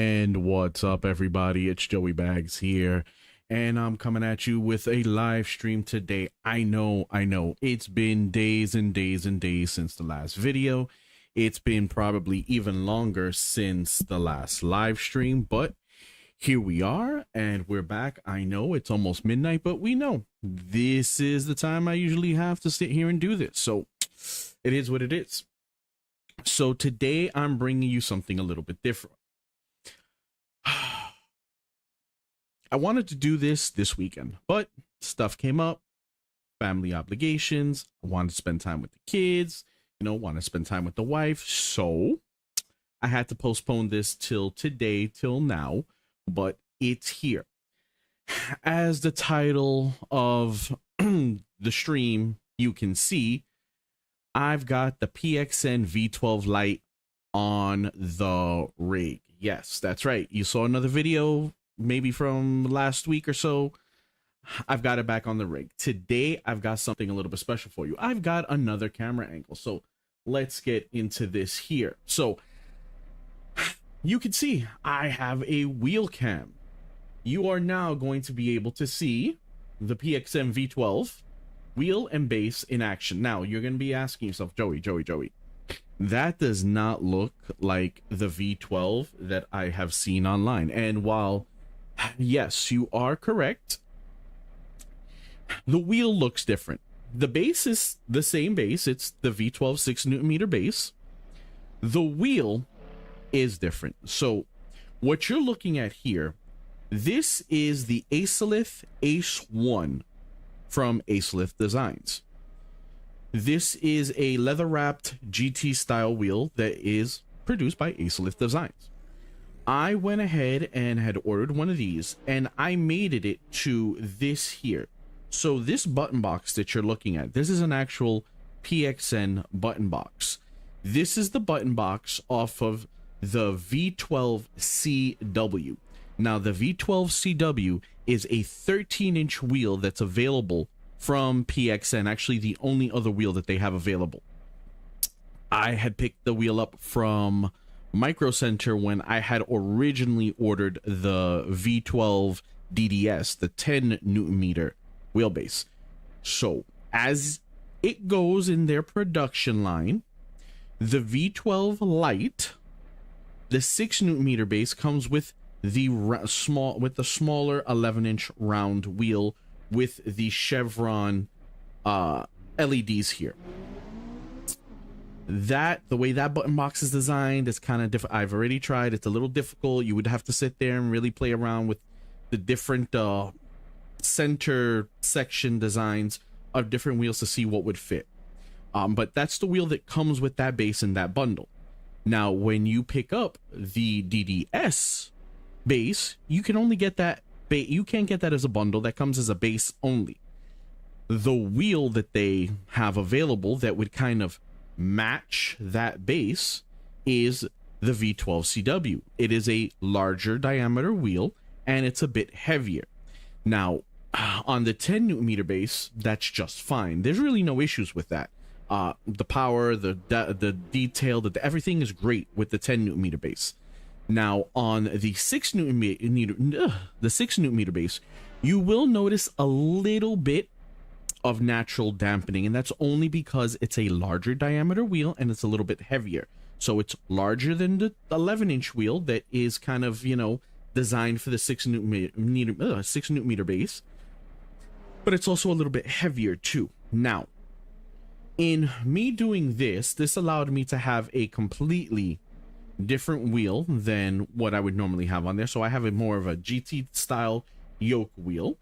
And what's up, everybody? It's Joey Bags here, and I'm coming at you with a live stream today. I know, it's been days and days and days since the last video. It's been probably even longer since the last live stream, but here we are, and we're back. I know it's almost midnight, but we know this is the time I usually have to sit here and do this, so it is what it is. So today I'm bringing you something a little bit different. I wanted to do this weekend, but stuff came up, family obligations. I wanted to spend time with the kids, want to spend time with the wife. So I had to postpone this till today, till now, but it's here. As the title of the stream, you can see, I've got the PXN V12Lite on the rig. Yes, that's right. You saw another video maybe from last week or so. I've got it back on the rig. Today, I've got something a little bit special for you. I've got another camera angle. So let's get into this here. So you can see I have a wheel cam. You are now going to be able to see the PXN V12 wheel and base in action. Now, you're going to be asking yourself, Joey, that does not look like the V12 that I have seen online. And while, yes, you are correct, the wheel looks different. The base is the same base. It's the V12 6Nm base. The wheel is different. So what you're looking at here, this is the Acelith Ace 1 from Acelith Designs. This is a leather-wrapped GT style wheel that is produced by Acelith Designs. I went ahead and had ordered one of these, and I mated it to this here. So this button box that you're looking at, this is an actual PXN button box. This is the button box off of the V12CW. Now, the V12CW is a 13-inch wheel that's available from PXN, actually the only other wheel that they have available. I had picked the wheel up from Micro Center when I had originally ordered the V12 DDS, the 10Nm wheelbase. So as it goes in their production line, the V12Lite, the 6Nm base, comes with the smaller 11-inch round wheel with the chevron LEDs here. The way that button box is designed is kind of different. I've already tried. It's a little difficult. You would have to sit there and really play around with the different center section designs of different wheels to see what would fit. But that's the wheel that comes with that base in that bundle. Now, when you pick up the DDS base, you can only get that. You can't get that as a bundle. That comes as a base only. The wheel that they have available that would kind of match that base is the V12CW. It is a larger diameter wheel, and it's a bit heavier. Now, on the 10Nm base, that's just fine. There's really no issues with that. The power, the detail, everything is great with the 10Nm base. Now, on the 6Nm base, you will notice a little bit of natural dampening, and that's only because it's a larger diameter wheel and it's a little bit heavier. So it's larger than the 11-inch wheel that is kind of, designed for the 6Nm base, but it's also a little bit heavier too. Now, in me doing this allowed me to have a completely different wheel than what I would normally have on there. So I have a more of a GT style yoke wheel,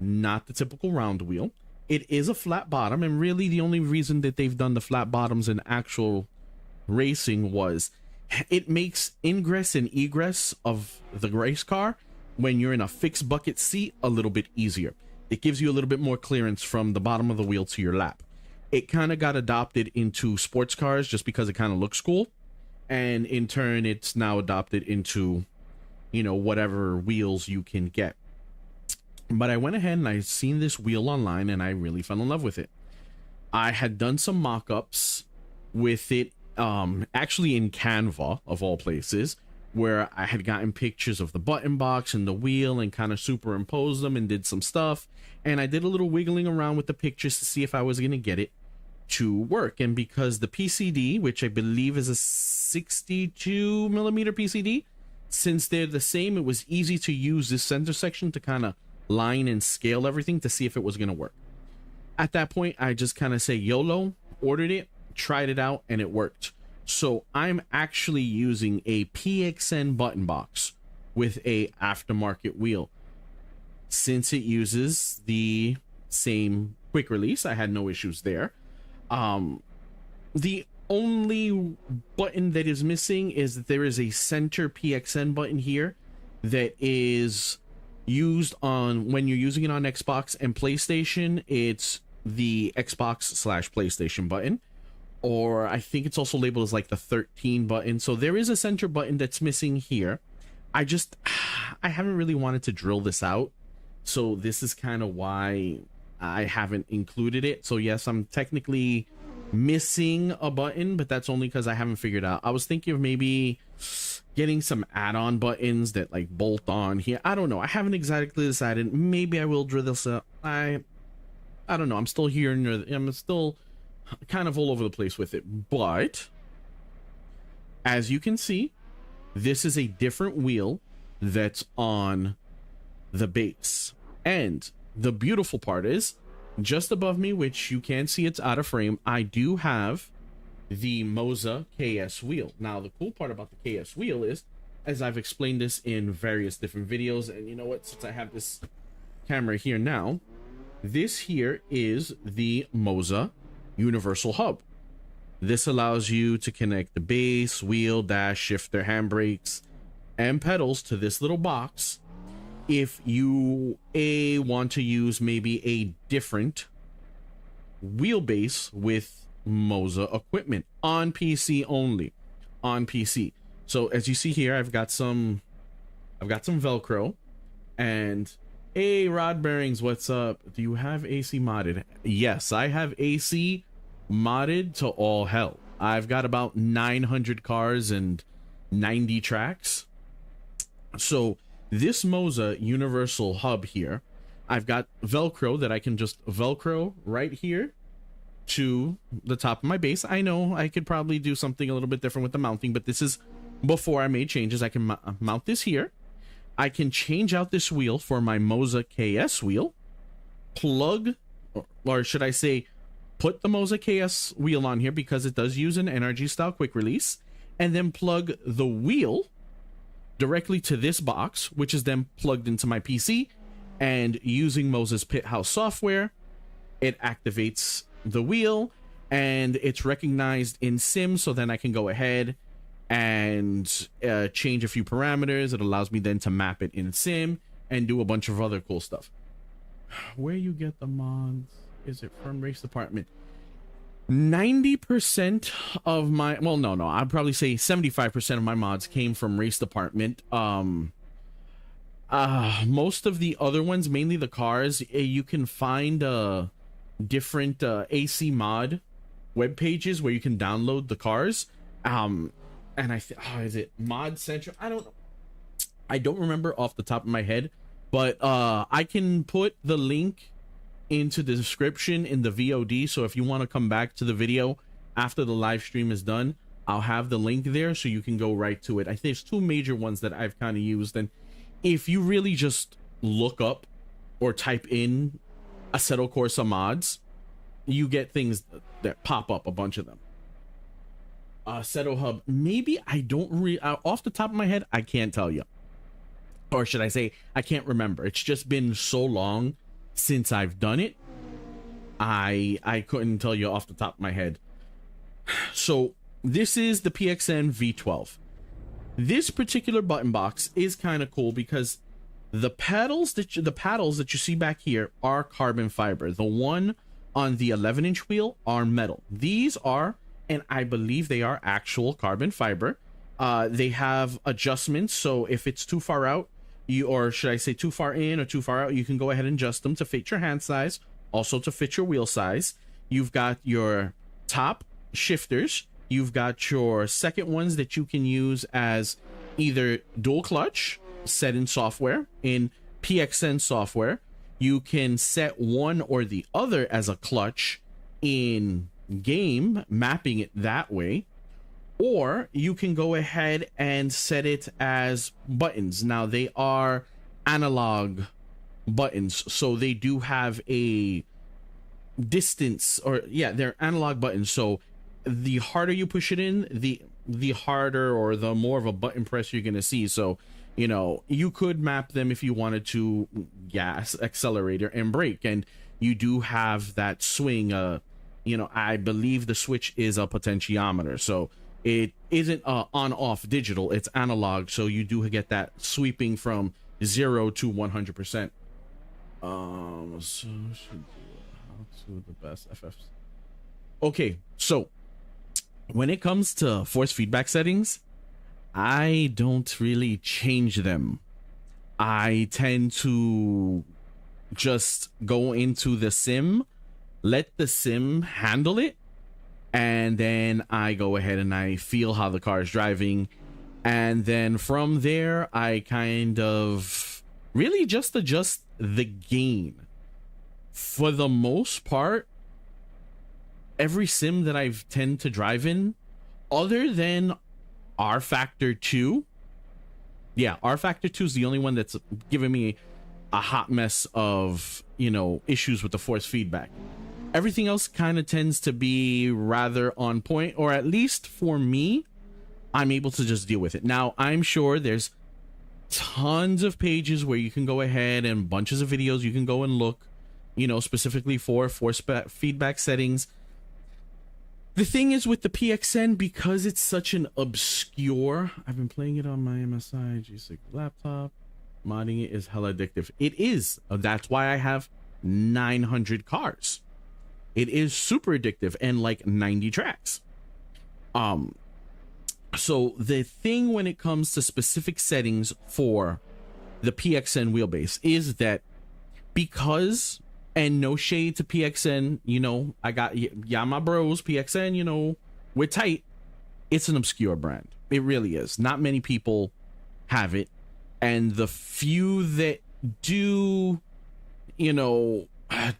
not the typical round wheel. It is a flat bottom, and really the only reason that they've done the flat bottoms in actual racing was it makes ingress and egress of the race car when you're in a fixed bucket seat a little bit easier. It gives you a little bit more clearance from the bottom of the wheel to your lap. It kind of got adopted into sports cars just because it kind of looks cool. And in turn, it's now adopted into, whatever wheels you can get. But I went ahead and I seen this wheel online and I really fell in love with it. I had done some mock-ups with it, actually in Canva, of all places, where I had gotten pictures of the button box and the wheel and kind of superimposed them and did some stuff. And I did a little wiggling around with the pictures to see if I was going to get it to work. And because the PCD, which I believe is a 62 millimeter PCD, since they're the same, it was easy to use this center section to kind of line and scale everything to see if it was going to work. At that point, I just kind of say YOLO, ordered it, tried it out, and it worked. So I'm actually using a PXN button box with a aftermarket wheel. Since it uses the same quick release, I had no issues there. The only button that is missing is that there is a center PXN button here that is used on when you're using it on Xbox and PlayStation. It's the Xbox/PlayStation button, or I think it's also labeled as like the 13 button. So there is a center button that's missing here. I haven't really wanted to drill this out, so this is kind of why I haven't included it. So yes, I'm technically missing a button, but that's only because I haven't figured out. I was thinking of maybe getting some add-on buttons that like bolt on here. I don't know. I haven't exactly decided. Maybe I will drill this up. I don't know. I'm still here, and I'm still kind of all over the place with it. But as you can see, this is a different wheel that's on the base. And the beautiful part is, just above me, which you can see it's out of frame, I do have the Moza KS wheel. Now, the cool part about the KS wheel is, as I've explained this in various different videos, and you know what, since I have this camera here now, this here is the Moza universal hub. This allows you to connect the base, wheel, dash, shifter, handbrakes, and pedals to this little box if you want to use maybe a different wheelbase with Moza equipment on PC only. On PC. So as you see here, I've got some Velcro, and hey, rod bearings, what's up? Do you have AC modded? Yes, I have AC modded to all hell. I've got about 900 cars and 90 tracks. So this Moza universal hub here, I've got Velcro that I can just Velcro right here to the top of my base. I know I could probably do something a little bit different with the mounting, but this is before I made changes. I can mount this here. I can change out this wheel for my Moza KS wheel, plug, or should I say, put the Moza KS wheel on here because it does use an NRG style quick release, and then plug the wheel directly to this box, which is then plugged into my PC, and using Moza's Pit House software, it activates the wheel and it's recognized in sim, so then I can go ahead and change a few parameters. It allows me then to map it in sim and do a bunch of other cool stuff. Where you get the mods? Is it from Race Department? 90% of my, well, no, I'd probably say 75% of my mods came from Race Department. Most of the other ones, mainly the cars, you can find different AC mod web pages where you can download the cars. And is it Mod Central? I don't remember off the top of my head, but I can put the link into the description in the VOD. So if you want to come back to the video after the live stream is done, I'll have the link there so you can go right to it. I think there's two major ones that I've kind of used, and if you really just look up or type in Assetto Corsa mods, you get things that pop up, a bunch of them. Assetto Hub, maybe, I don't off the top of my head, I can't tell you, or should I say I can't remember. It's just been so long since I've done it, I couldn't tell you off the top of my head. So this is the PXN V12. This particular button box is kind of cool because the paddles that you see back here are carbon fiber. The one on the 11-inch wheel are metal. These are, and I believe they are, actual carbon fiber. They have adjustments, so if it's too far out, or should I say too far in or too far out, you can go ahead and adjust them to fit your hand size, also to fit your wheel size. You've got your top shifters. You've got your second ones that you can use as either dual clutch set in software, in PXN software. You can set one or the other as a clutch in game, mapping it that way. Or you can go ahead and set it as buttons. Now, they are analog buttons, so they do have a distance, or yeah, they're analog buttons. So the harder you push it in, the harder or the more of a button press you're going to see. So, you know, you could map them if you wanted to gas, accelerator, and brake. And you do have that swing. You know, I believe the switch is a potentiometer. So it isn't on-off digital, it's analog, so you do get that sweeping from 0 to 100%. So should do how to the best FFs. Okay, so when it comes to force feedback settings, I don't really change them. I tend to just go into the sim, let the sim handle it, and then I go ahead and I feel how the car is driving. And then from there, I kind of really just adjust the gain. For the most part, every sim that I've tend to drive in, other than R Factor 2, yeah, R Factor 2 is the only one that's giving me a hot mess of, you know, issues with the force feedback. Everything else kind of tends to be rather on point, or at least for me, I'm able to just deal with it. Now, I'm sure there's tons of pages where you can go ahead and bunches of videos you can go and look, you know, specifically for force feedback settings. The thing is with the PXN, because it's such an obscure, I've been playing it on my MSI G6 laptop, modding it is hella addictive. It is. That's why I have 900 cars. It is super addictive and like 90 tracks. So the thing when it comes to specific settings for the PXN wheelbase is that because, and no shade to PXN, you know, I got, yeah, my bros, PXN, you know, we're tight. It's an obscure brand. It really is. Not many people have it. And the few that do, you know,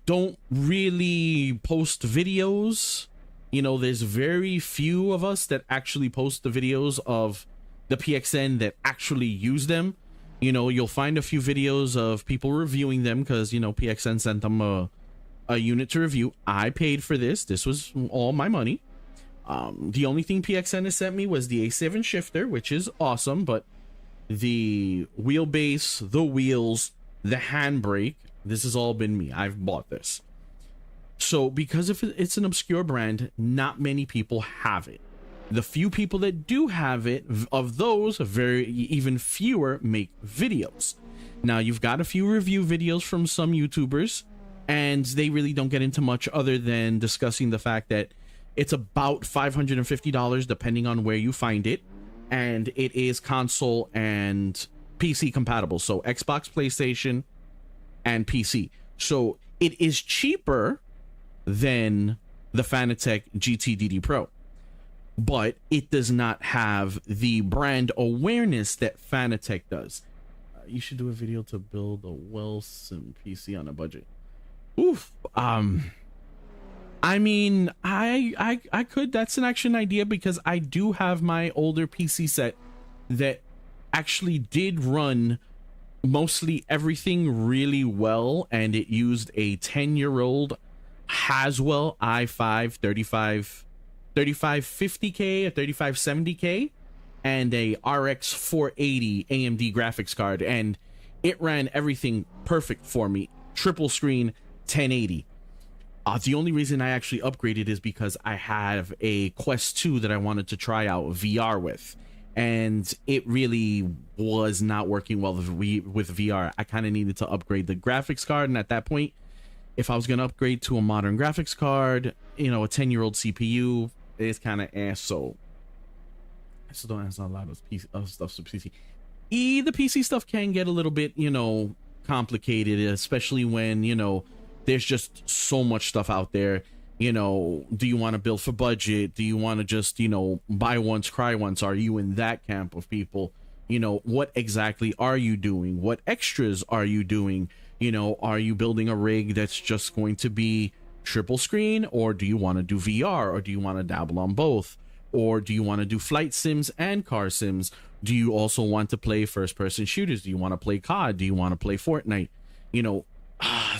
don't really post videos. You know, there's very few of us that actually post the videos of the PXN that actually use them. You know, you'll find a few videos of people reviewing them because, you know, PXN sent them a unit to review. I paid for this. This was all my money. The only thing PXN has sent me was the A7 shifter, which is awesome, but the wheelbase, the wheels, the handbrake, this has all been me. I've bought this. So because if it's an obscure brand, not many people have it. The few people that do have it, of those, even fewer make videos. Now, you've got a few review videos from some YouTubers, and they really don't get into much other than discussing the fact that it's about $550 depending on where you find it, and it is console and PC compatible. So Xbox, PlayStation, and PC. So it is cheaper than the Fanatec GT DD Pro, but it does not have the brand awareness that Fanatec does. You should do a video to build a well-sim PC on a budget. Oof. I mean, I could. That's an action idea because I do have my older PC set that actually did run mostly everything really well, and it used a 10-year-old Haswell i5 3550K, a 3570K, and a RX 480 AMD graphics card, and it ran everything perfect for me. Triple screen 1080. The only reason I actually upgraded is because I have a Quest 2 that I wanted to try out VR with, and it really was not working well with VR. I kind of needed to upgrade the graphics card, and at that point, if I was going to upgrade to a modern graphics card, you know, a 10-year-old CPU, it's kind of ass. So I still don't have a lot of stuff for PC. The PC stuff can get a little bit, you know, complicated, especially when, you know, there's just so much stuff out there. You know, do you want to build for budget? Do you want to just, you know, buy once, cry once? Are you in that camp of people? what exactly are you doing? What extras are you doing? Are you building a rig that's just going to be triple screen, or do you want to do VR, or do you want to dabble on both? Or do you want to do flight sims and car sims? Do you also want to play first person shooters? Do you want to play COD? Do you want to play Fortnite?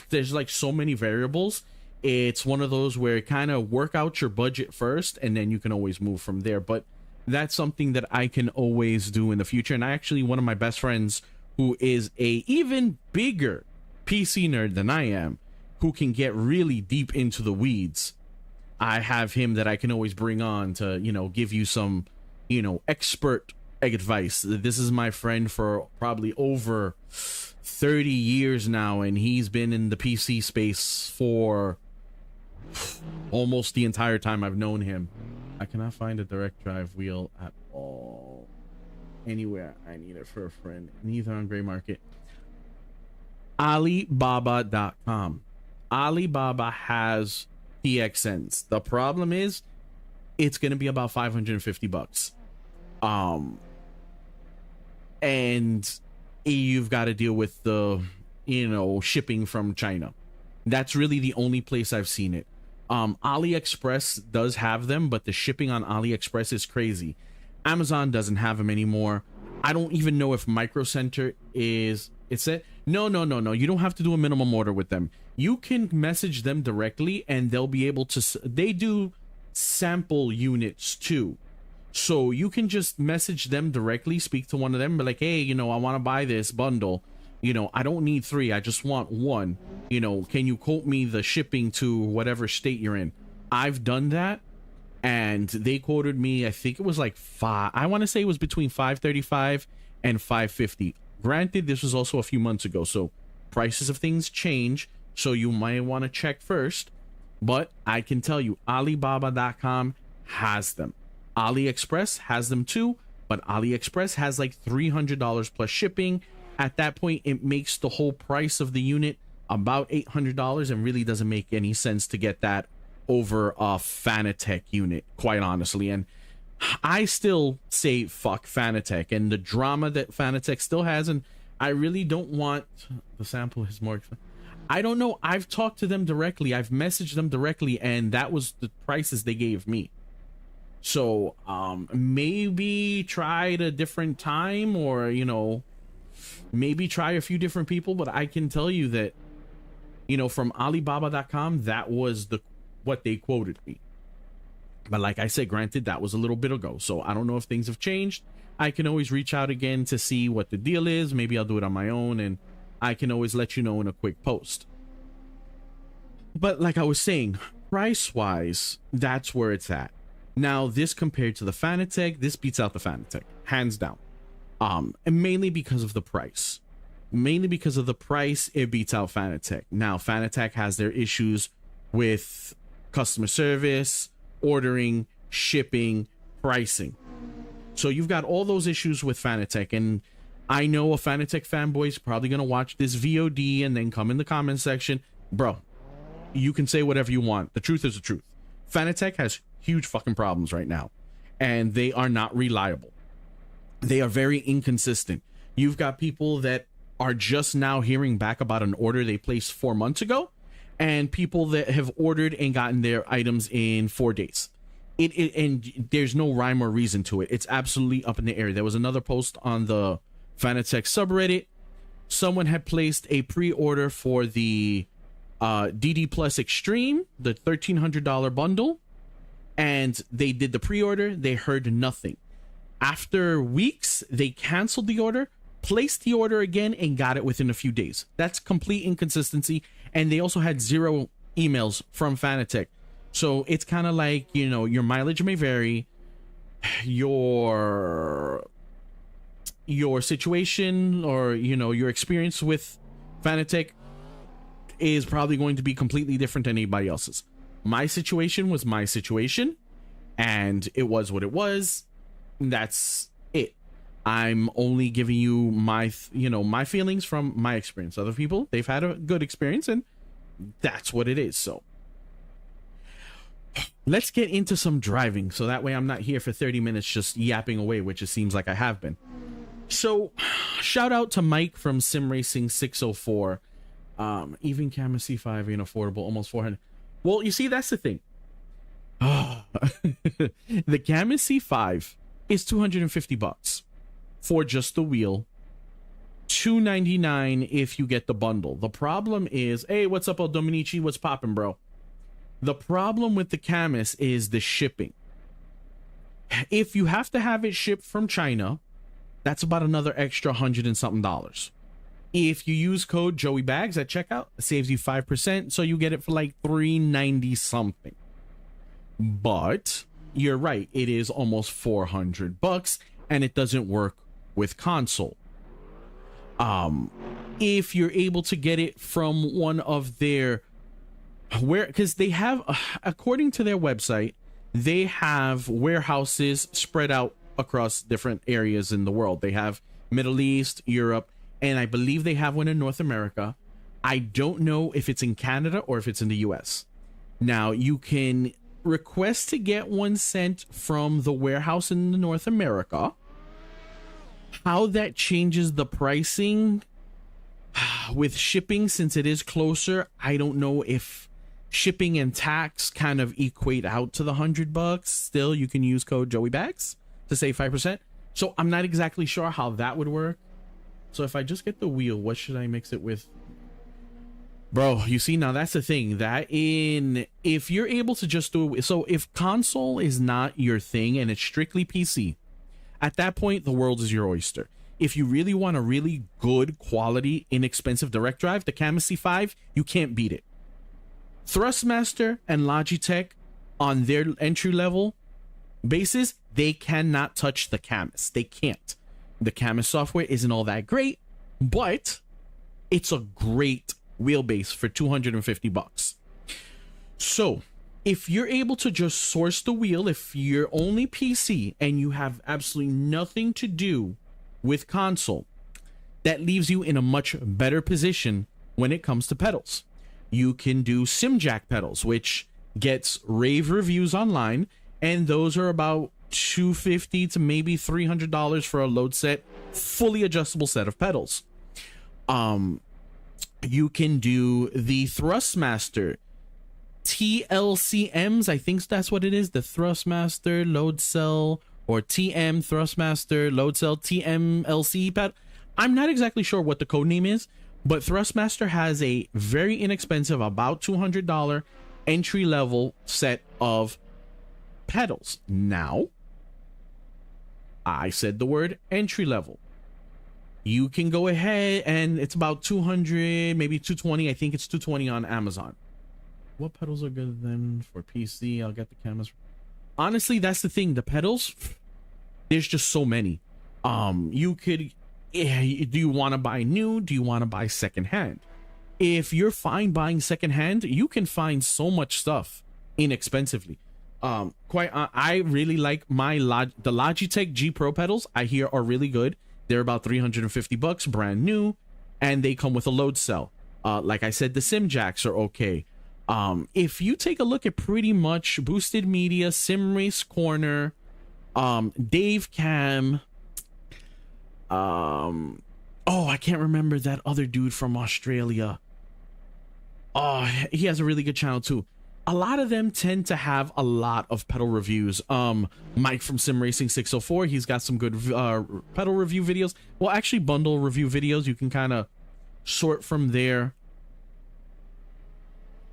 There's like so many variables. It's one of those where kind of work out your budget first, and then you can always move from there. But that's something that I can always do in the future. And I actually, one of my best friends who is a even bigger PC nerd than I am, who can get really deep into the weeds, I have him that I can always bring on to, give you some, expert advice. This is my friend for probably over 30 years now, and he's been in the PC space for almost the entire time I've known him. I cannot find a direct drive wheel at all anywhere. I need it for a friend, neither on gray market. Alibaba.com. Alibaba has PXNs. The problem is it's going to be about $550. And you've got to deal with the, shipping from China. That's really the only place I've seen it. AliExpress does have them, but the shipping on AliExpress is crazy. Amazon doesn't have them anymore. I don't even know if Micro Center is. It's it. No. You don't have to do a minimum order with them. You can message them directly, and they'll be able to. They do sample units too, so you can just message them directly, speak to one of them, be like, hey, I want to buy this bundle. I don't need 3. I just want 1. Can you quote me the shipping to whatever state you're in? I've done that, and they quoted me, I think it was like 5. I want to say it was between $535 and $550. Granted, this was also a few months ago, so prices of things change, so you might want to check first. But I can tell you, Alibaba.com has them. AliExpress has them too, but AliExpress has like $300 plus shipping. At that point, it makes the whole price of the unit about $800, and really doesn't make any sense to get that over a Fanatec unit, quite honestly. And I still say fuck Fanatec and the drama that Fanatec still has, and I really don't want the sample is more expensive. I don't know. I've talked to them directly. I've messaged them directly, and that was the prices they gave me. So maybe try at a different time, or maybe try a few different people. But I can tell you that from Alibaba.com, that was what they quoted me. But like I said, granted, that was a little bit ago, so I don't know if things have changed. I can always reach out again to see what the deal is. Maybe I'll do it on my own, and I can always let you know in a quick post. But like I was saying, price wise, that's where it's at. Now, this compared to the Fanatec, this beats out the Fanatec, hands down. And mainly because of the price. Mainly because of the price, it beats out Fanatec. Now, Fanatec has their issues with customer service, ordering, shipping, pricing. So you've got all those issues with Fanatec, and I know a Fanatec fanboy is probably going to watch this VOD and then come in the comment section. Bro, you can say whatever you want. The truth is the truth. Fanatec has huge fucking problems right now, and they are not reliable. They are very inconsistent. You've got people that are just now hearing back about an order they placed 4 months ago, and people that have ordered and gotten their items in 4 days. And there's no rhyme or reason to it. It's absolutely up in the air. There was another post on the Fanatec subreddit. Someone had placed a pre-order for the DD Plus Extreme, the $1,300 bundle, and they did the pre-order. They heard nothing. After weeks, they canceled the order, placed the order again, and got it within a few days. That's complete inconsistency. And they also had 0 emails from Fanatec. So it's kind of like, your mileage may vary, your situation, or your experience with Fanatec is probably going to be completely different than anybody else's. My situation was my situation, and it was what it was. That's it. I'm only giving you my feelings from my experience. Other people, they've had a good experience, and that's what it is. So let's get into some driving, so that way I'm not here for 30 minutes just yapping away, which it seems like I have been. So, shout out to Mike from simracing 604. Even camera C5 ain't affordable, almost 400. Well, you see, that's the thing. The camera C5 is $250 for just the wheel. $299 if you get the bundle. The problem is, hey, what's up, El Dominici? What's poppin', bro? The problem with the Camus is the shipping. If you have to have it shipped from China, that's about another extra $100 and something. If you use code JoeyBags at checkout, it saves you 5%, so you get it for like $390 something. But you're right, it is almost $400, and it doesn't work with console. If you're able to get it from one of their because they have, according to their website, they have warehouses spread out across different areas in the world. They have Middle East, Europe, and I believe they have one in North America. I don't know if it's in Canada or if it's in the US. Now, you can request to get one sent from the warehouse in North America. How that changes the pricing with shipping, since it is closer, I don't know if shipping and tax kind of equate out to the $100. Still, you can use code JoeyBags to save 5%. So I'm not exactly sure how that would work. So if I just get the wheel, what should I mix it with? Bro, you see, now that's the thing. If you're able to just do it, so if console is not your thing and it's strictly PC, at that point, the world is your oyster. If you really want a really good quality, inexpensive direct drive, the Camus C5, you can't beat it. Thrustmaster and Logitech, on their entry level basis, they cannot touch the Camus. They can't. The Camus software isn't all that great, but it's a great wheelbase for $250. So if you're able to just source the wheel, if you're only PC and you have absolutely nothing to do with console, that leaves you in a much better position when it comes to pedals. You can do SimJack pedals, which gets rave reviews online, and those are about $250 to maybe $300 for a load set, fully adjustable set of pedals. You can do the Thrustmaster TLCMs, I think that's what it is, the Thrustmaster Load Cell, or TM Thrustmaster Load Cell TMLC pad. I'm not exactly sure what the code name is, but Thrustmaster has a very inexpensive, about $200 entry level set of pedals. Now, I said the word entry level. You can go ahead and it's about 200, maybe 220. I think it's 220 on Amazon. What pedals are good then for PC? I'll get the cameras. Honestly, that's the thing. The pedals, there's just so many. You could, do you want to buy new? Do you want to buy secondhand? If you're fine buying secondhand, you can find so much stuff inexpensively. I really like the Logitech G Pro pedals. I hear are really good. They're about $350, brand new, and they come with a load cell. Like I said, the SimJacks are okay. If you take a look at pretty much Boosted Media, SimRace Corner, Dave Cam, I can't remember that other dude from Australia. He has a really good channel too. A lot of them tend to have a lot of pedal reviews. Mike from simracing 604, he's got some good pedal review videos. Well, actually bundle review videos. You can kind of sort from there.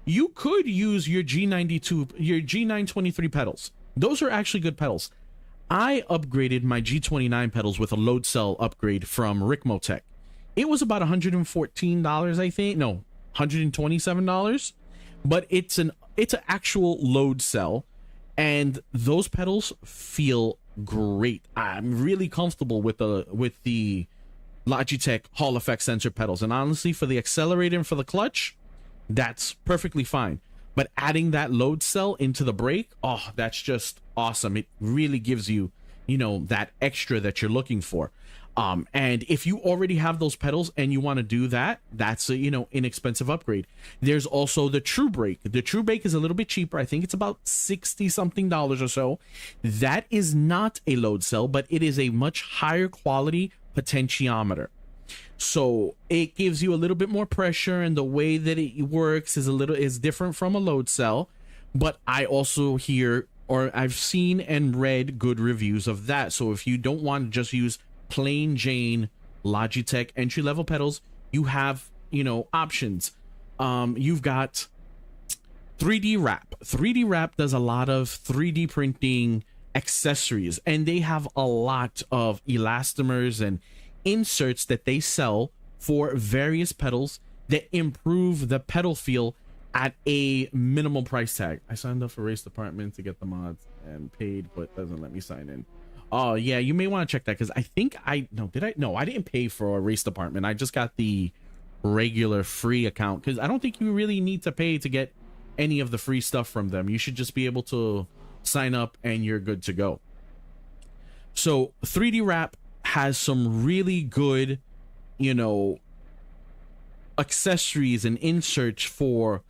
You could use your G92, your G923 pedals. Those are actually good pedals. I upgraded my G29 pedals with a load cell upgrade from Ricmotech. It was about $114, I think. No, $127. But it's an actual load cell, and those pedals feel great. I'm really comfortable with the Logitech Hall Effect sensor pedals, and honestly, for the accelerator and for the clutch, that's perfectly fine. But adding that load cell into the brake, that's just awesome. It really gives you, that extra that you're looking for. And if you already have those pedals and you want to do that, that's a, inexpensive upgrade. There's also the True Brake. The True Brake is a little bit cheaper. I think it's about $60 something or so. That is not a load cell, but it is a much higher quality potentiometer. So it gives you a little bit more pressure, and the way that it works is different from a load cell. But I also hear, or I've seen and read good reviews of that. So if you don't want to just use plain Jane Logitech entry level pedals, you have, you know, options. You've got 3D Wrap. 3D Wrap does a lot of 3D printing accessories, and they have a lot of elastomers and inserts that they sell for various pedals that improve the pedal feel at a minimal price tag. I signed up for Race Department to get the mods and paid, but doesn't let me sign in. Oh yeah, you may want to check that, because I think I didn't pay for a Race Department. I just got the regular free account, because I don't think you really need to pay to get any of the free stuff from them. You should just be able to sign up and you're good to go. So 3D Wrap has some really good, you know, accessories and inserts for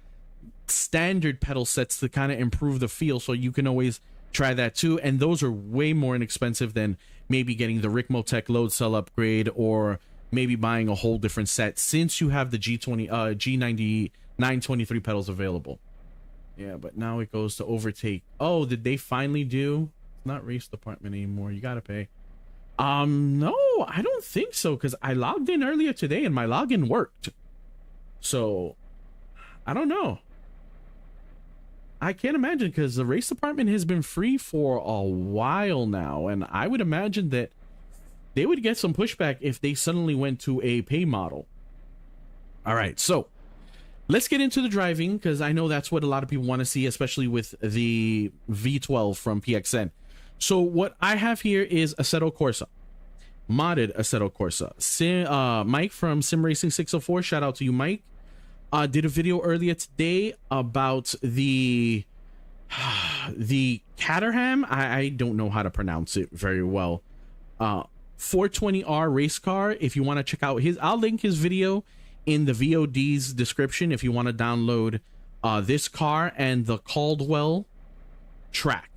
standard pedal sets to kind of improve the feel, so you can always try that too. And those are way more inexpensive than maybe getting the Ricmotech load cell upgrade, or maybe buying a whole different set, since you have the G90 923 pedals available. Yeah, but now it goes to overtake. Oh, did they finally do? It's not Race Department anymore. You gotta pay. No, I don't think so, because I logged in earlier today and my login worked. So I don't know. I can't imagine, because the Race Department has been free for a while now, and I would imagine that they would get some pushback if they suddenly went to a pay model. All right, so let's get into the driving, because I know that's what a lot of people want to see, especially with the V12 from PXN. So what I have here is Assetto Corsa, modded Assetto Corsa. Mike from simracing 604, shout out to you, Mike. Did a video earlier today about the Caterham. I don't know how to pronounce it very well. 420R race car. If you want to check out his, I'll link his video in the VOD's description if you want to download this car and the Caldwell track.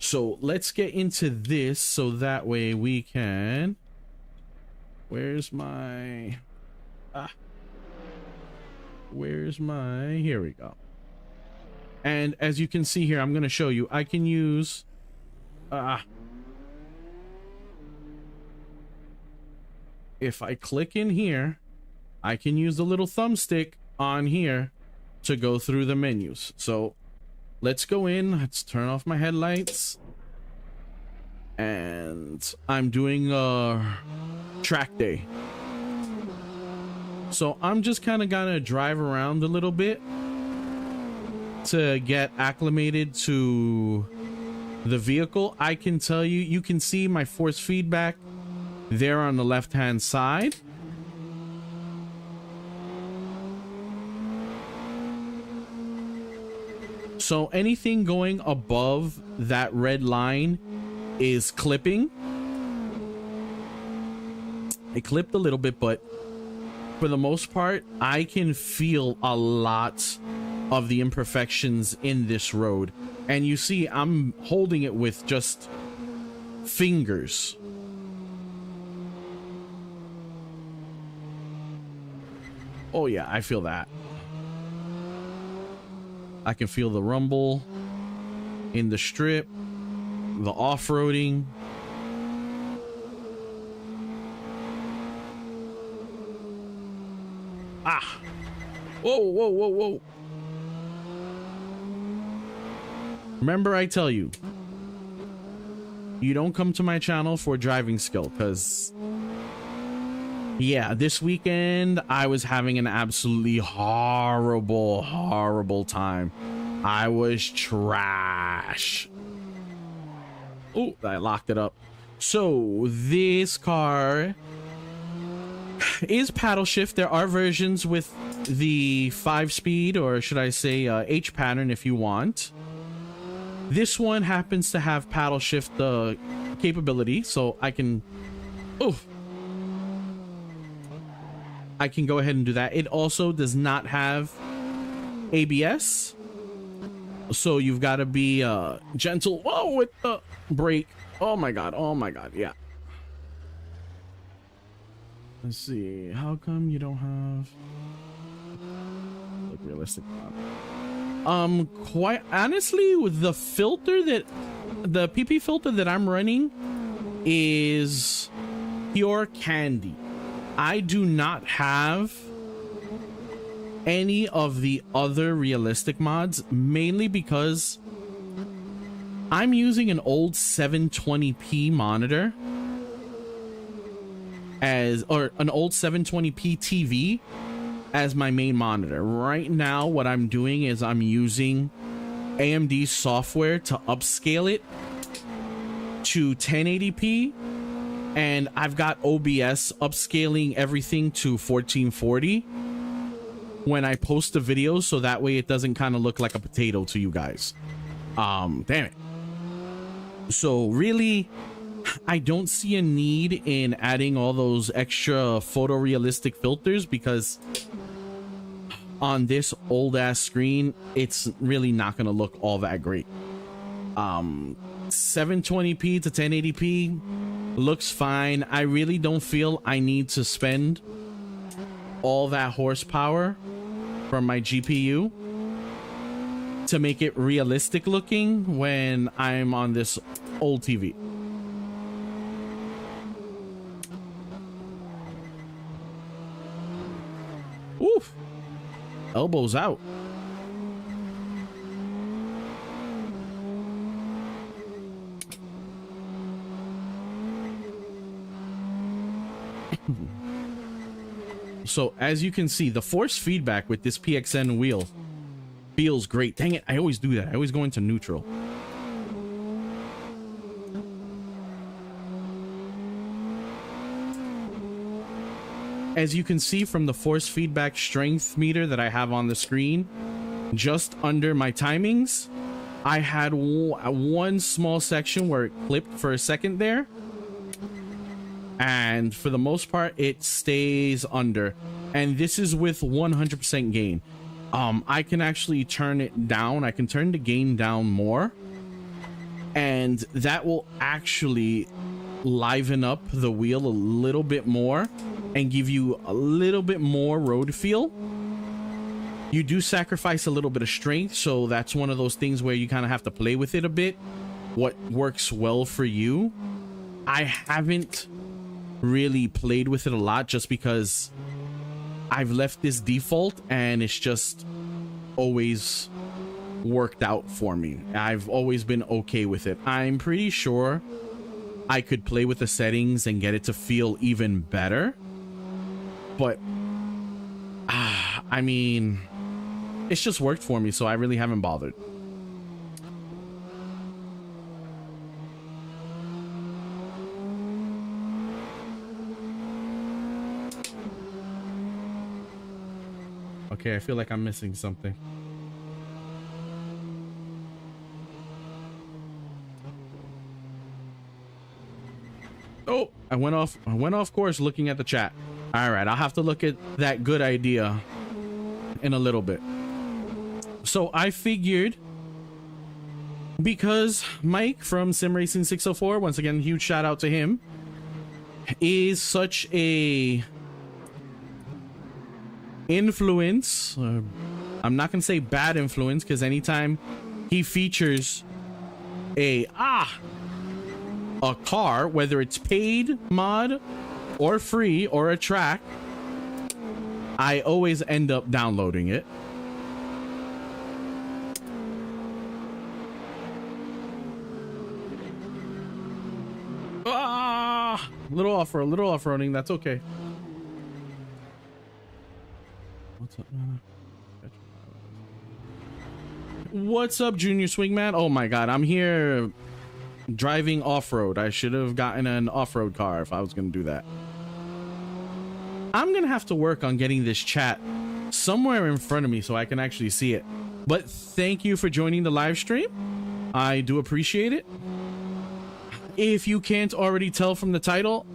So let's get into this, so that way we can, where's my here we go. And as you can see here, I'm going to show you, I can use if I click in here, I can use the little thumbstick on here to go through the menus. So let's go in, let's turn off my headlights, and I'm doing a track day. So I'm just kind of gonna drive around a little bit to get acclimated to the vehicle. I can tell you, you can see my force feedback there on the left hand side. So anything going above that red line is clipping. It clipped a little bit, but for the most part, I can feel a lot of the imperfections in this road. And you see, I'm holding it with just fingers. Oh yeah, I feel that. I can feel the rumble in the strip, the off-roading. Ah! Whoa, whoa, whoa, whoa. Remember, I tell you, you don't come to my channel for driving skill, because yeah, this weekend I was having an absolutely horrible time. I was trash. Oh, I locked it up. So this car is paddle shift. There are versions with the 5-speed, or should I say H pattern if you want. This one happens to have paddle shift capability, so I can I can go ahead and do that. It also does not have ABS, so you've got to be gentle. Whoa, with the brake. Oh my god, yeah. Let's see. How come you don't have look realistic? Quite honestly, with the filter that the PP filter that I'm running is pure candy. I do not have any of the other realistic mods, mainly because I'm using an old 720p monitor or an old 720p TV as my main monitor. Right now, what I'm doing is I'm using AMD software to upscale it to 1080p, and I've got OBS upscaling everything to 1440 when I post the videos, so that way it doesn't kind of look like a potato to you guys. Damn it. So really, I don't see a need in adding all those extra photorealistic filters, because on this old ass screen, it's really not going to look all that great. 720p to 1080p looks fine. I really don't feel I need to spend all that horsepower from my GPU to make it realistic looking when I'm on this old TV. Oof. Elbows out. So as you can see, the force feedback with this PXN wheel feels great. Dang it, I always do that. I always go into neutral. As you can see from the force feedback strength meter that I have on the screen, just under my timings, I had one small section where it clipped for a second there. And for the most part, it stays under. And this is with 100% gain. I can actually turn it down. I can turn the gain down more. And that will actually liven up the wheel a little bit more and give you a little bit more road feel. You do sacrifice a little bit of strength, so that's one of those things where you kind of have to play with it a bit. What works well for you. I haven't really played with it a lot just because I've left this default and it's just always worked out for me. I've always been okay with it. I'm pretty sure I could play with the settings and get it to feel even better, but I mean, it's just worked for me, so I really haven't bothered. Okay, I feel like I'm missing something. Oh, I went off course looking at the chat. All right, I'll have to look at that good idea in a little bit. So I figured, because Mike from simracing 604, once again, huge shout out to him, is such a influence, I'm not gonna say bad influence, because anytime he features a car, whether it's paid mod or free or a track, I always end up downloading it. Little off-roading, that's okay. What's up, man? What's up, Junior Swingman? Oh my god, I'm here driving off-road. I should have gotten an off-road car if I was gonna do that. I'm gonna have to work on getting this chat somewhere in front of me so I can actually see it. But thank you for joining the live stream. I do appreciate it. If you can't already tell from the title,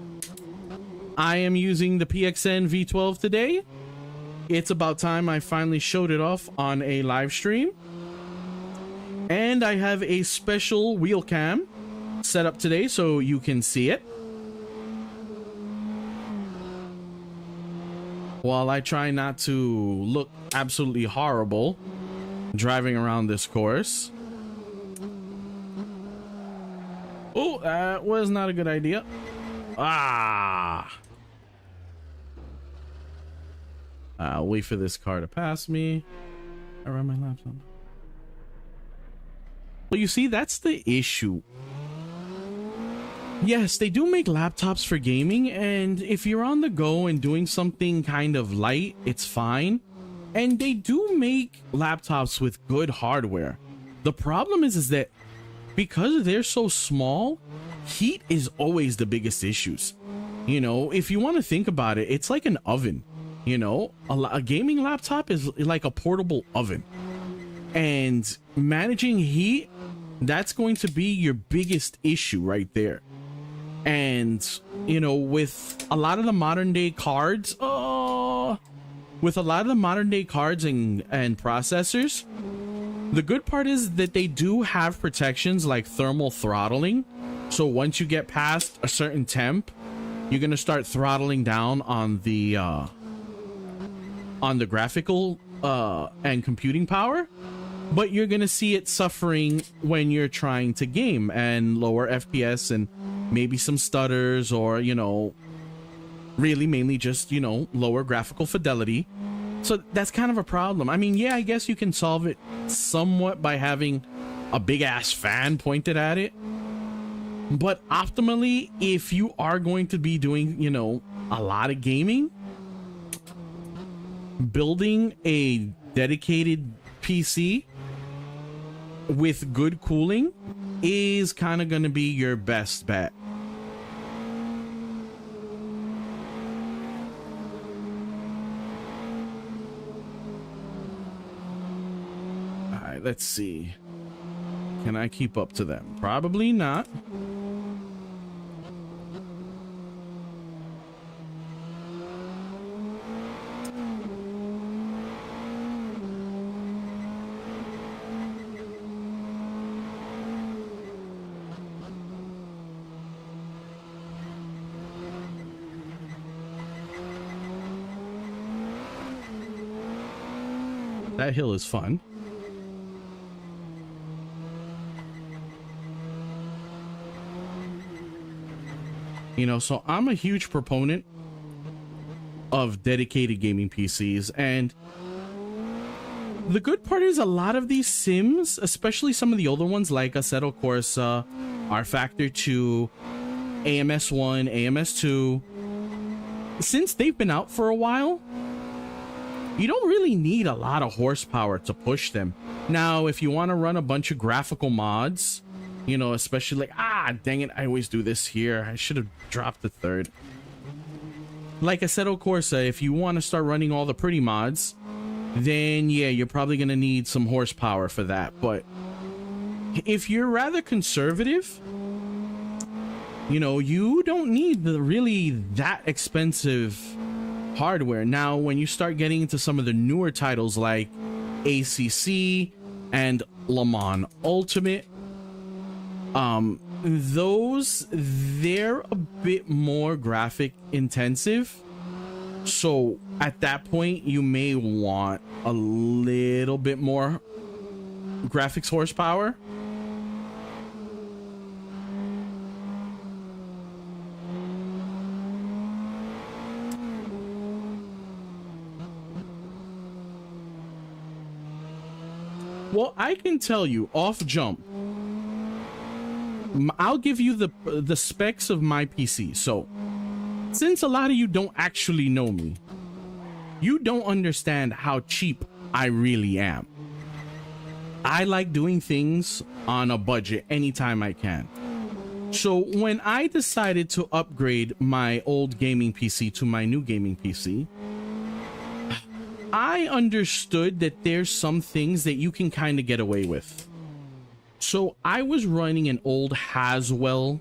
I am using the PXN V12 today. It's about time I finally showed it off on a live stream. And I have a special wheel cam set up today so you can see it. while I try not to look absolutely horrible driving around this course. Oh, that was not a good idea. I'll wait for this car to pass me. I run my laps on. Well, you see, that's the issue. Yes, they do make laptops for gaming, and if you're on the go and doing something kind of light, it's fine. And they do make laptops with good hardware. The problem is that because they're so small, heat is always the biggest issues. You know, if you want to think about it, it's like an oven. You know, a gaming laptop is like a portable oven. And managing heat, that's going to be your biggest issue right there. And, you know, with a lot of the modern day cards, and processors, the good part is that they do have protections like thermal throttling. So once you get past a certain temp, you're going to start throttling down on the graphical and computing power, but you're going to see it suffering when you're trying to game and lower FPS and maybe some stutters, or, you know, really mainly just, you know, lower graphical fidelity. So that's kind of a problem. I mean, yeah, I guess you can solve it somewhat by having a big ass fan pointed at it. But optimally, if you are going to be doing, you know, a lot of gaming, building a dedicated PC with good cooling is kind of going to be your best bet. All right, let's see. Can I keep up to them? Probably not. That hill is fun. You know, so I'm a huge proponent of dedicated gaming PCs, and the good part is a lot of these sims, especially some of the older ones like Assetto Corsa, R-Factor 2, AMS1, AMS2, since they've been out for a while, you don't really need a lot of horsepower to push them. Now, if you want to run a bunch of graphical mods, you know, especially like, dang it, I always do this here. I should have dropped the third. Like Assetto Corsa, if you want to start running all the pretty mods, then yeah, you're probably going to need some horsepower for that. But if you're rather conservative, you know, you don't need the really that expensive hardware. Now, when you start getting into some of the newer titles like ACC and Le Mans Ultimate, they're a bit more graphic intensive. So at that point, you may want a little bit more graphics horsepower. Well, I can tell you off jump, I'll give you the specs of my PC. So since a lot of you don't actually know me, you don't understand how cheap I really am. I like doing things on a budget anytime I can. So when I decided to upgrade my old gaming PC to my new gaming PC, I understood that there's some things that you can kind of get away with. So I was running an old Haswell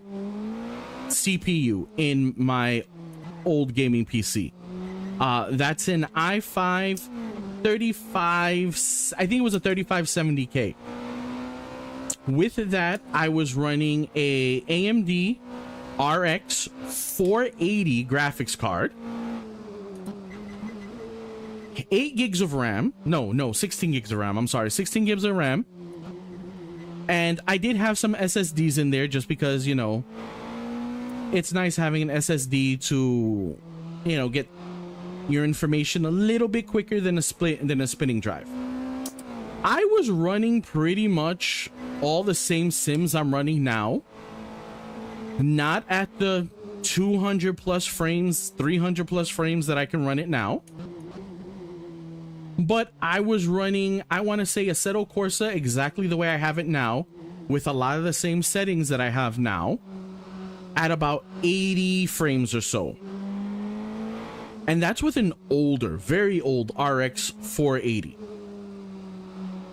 CPU in my old gaming PC. That's an i5 35, I think it was a 3570K. With that, I was running a AMD RX 480 graphics card. 8 gigs of RAM. No, 16 gigs of RAM. I'm sorry, 16 gigs of RAM. And I did have some SSDs in there just because, you know, it's nice having an SSD to, you know, get your information a little bit quicker than a spinning drive. I was running pretty much all the same sims I'm running now. Not at the 200 plus frames, 300 plus frames that I can run it now. But I was running, I want to say, Assetto Corsa exactly the way I have it now, with a lot of the same settings that I have now, at about 80 frames or so. And that's with an older, very old RX 480.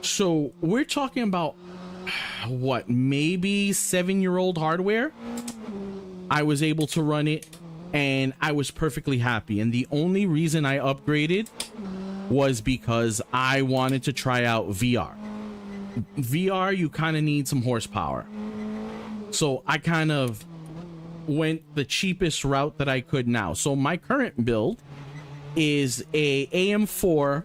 So we're talking about, what, maybe 7-year-old hardware? I was able to run it, and I was perfectly happy. And the only reason I upgraded was because I wanted to try out VR. VR, you kind of need some horsepower. So I kind of went the cheapest route that I could now. So my current build is a AM4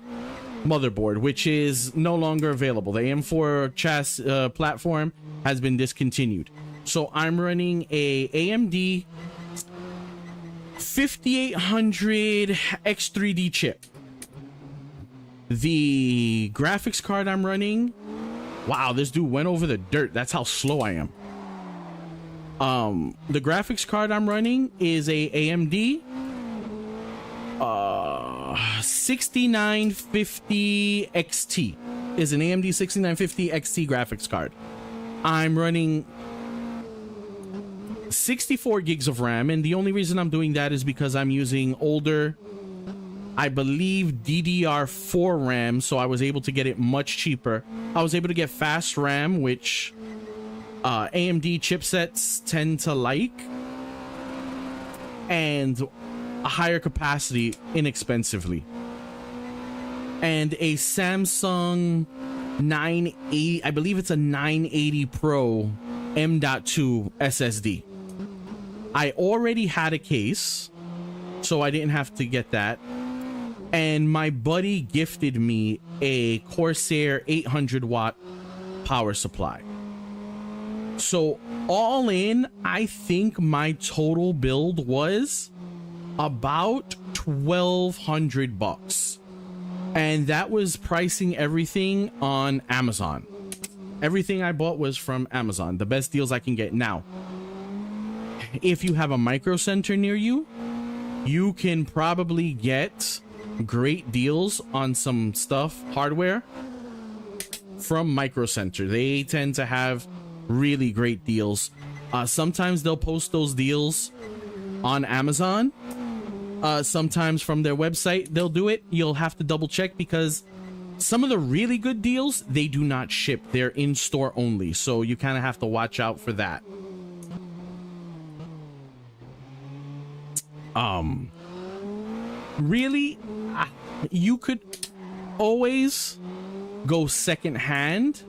motherboard, which is no longer available. The AM4 chassis platform has been discontinued. So I'm running a AMD 5800 X3D chip. The graphics card I'm running, wow, this dude went over the dirt. That's how slow I am. The graphics card I'm running is a AMD 6950 XT. Is an AMD 6950 XT graphics card. I'm running 64 gigs of RAM, and the only reason I'm doing that is because I'm using older, I believe, DDR4 RAM, so I was able to get it much cheaper. I was able to get fast RAM, which AMD chipsets tend to like, and a higher capacity inexpensively. And a Samsung 980, I believe it's a 980 Pro M.2 SSD. I already had a case, so I didn't have to get that. And my buddy gifted me a Corsair 800 watt power supply. So all in, I think my total build was about $1,200, and that was pricing everything on Amazon. Everything I bought was from Amazon, the best deals I can get. Now, if you have a micro center near you, you can probably get great deals on some stuff, hardware, from Micro Center. They tend to have really great deals. Sometimes they'll post those deals on Amazon. Sometimes from their website they'll do it. You'll have to double check, because some of the really good deals, they do not ship. They're in store only, so you kind of have to watch out for that. Really, you could always go secondhand.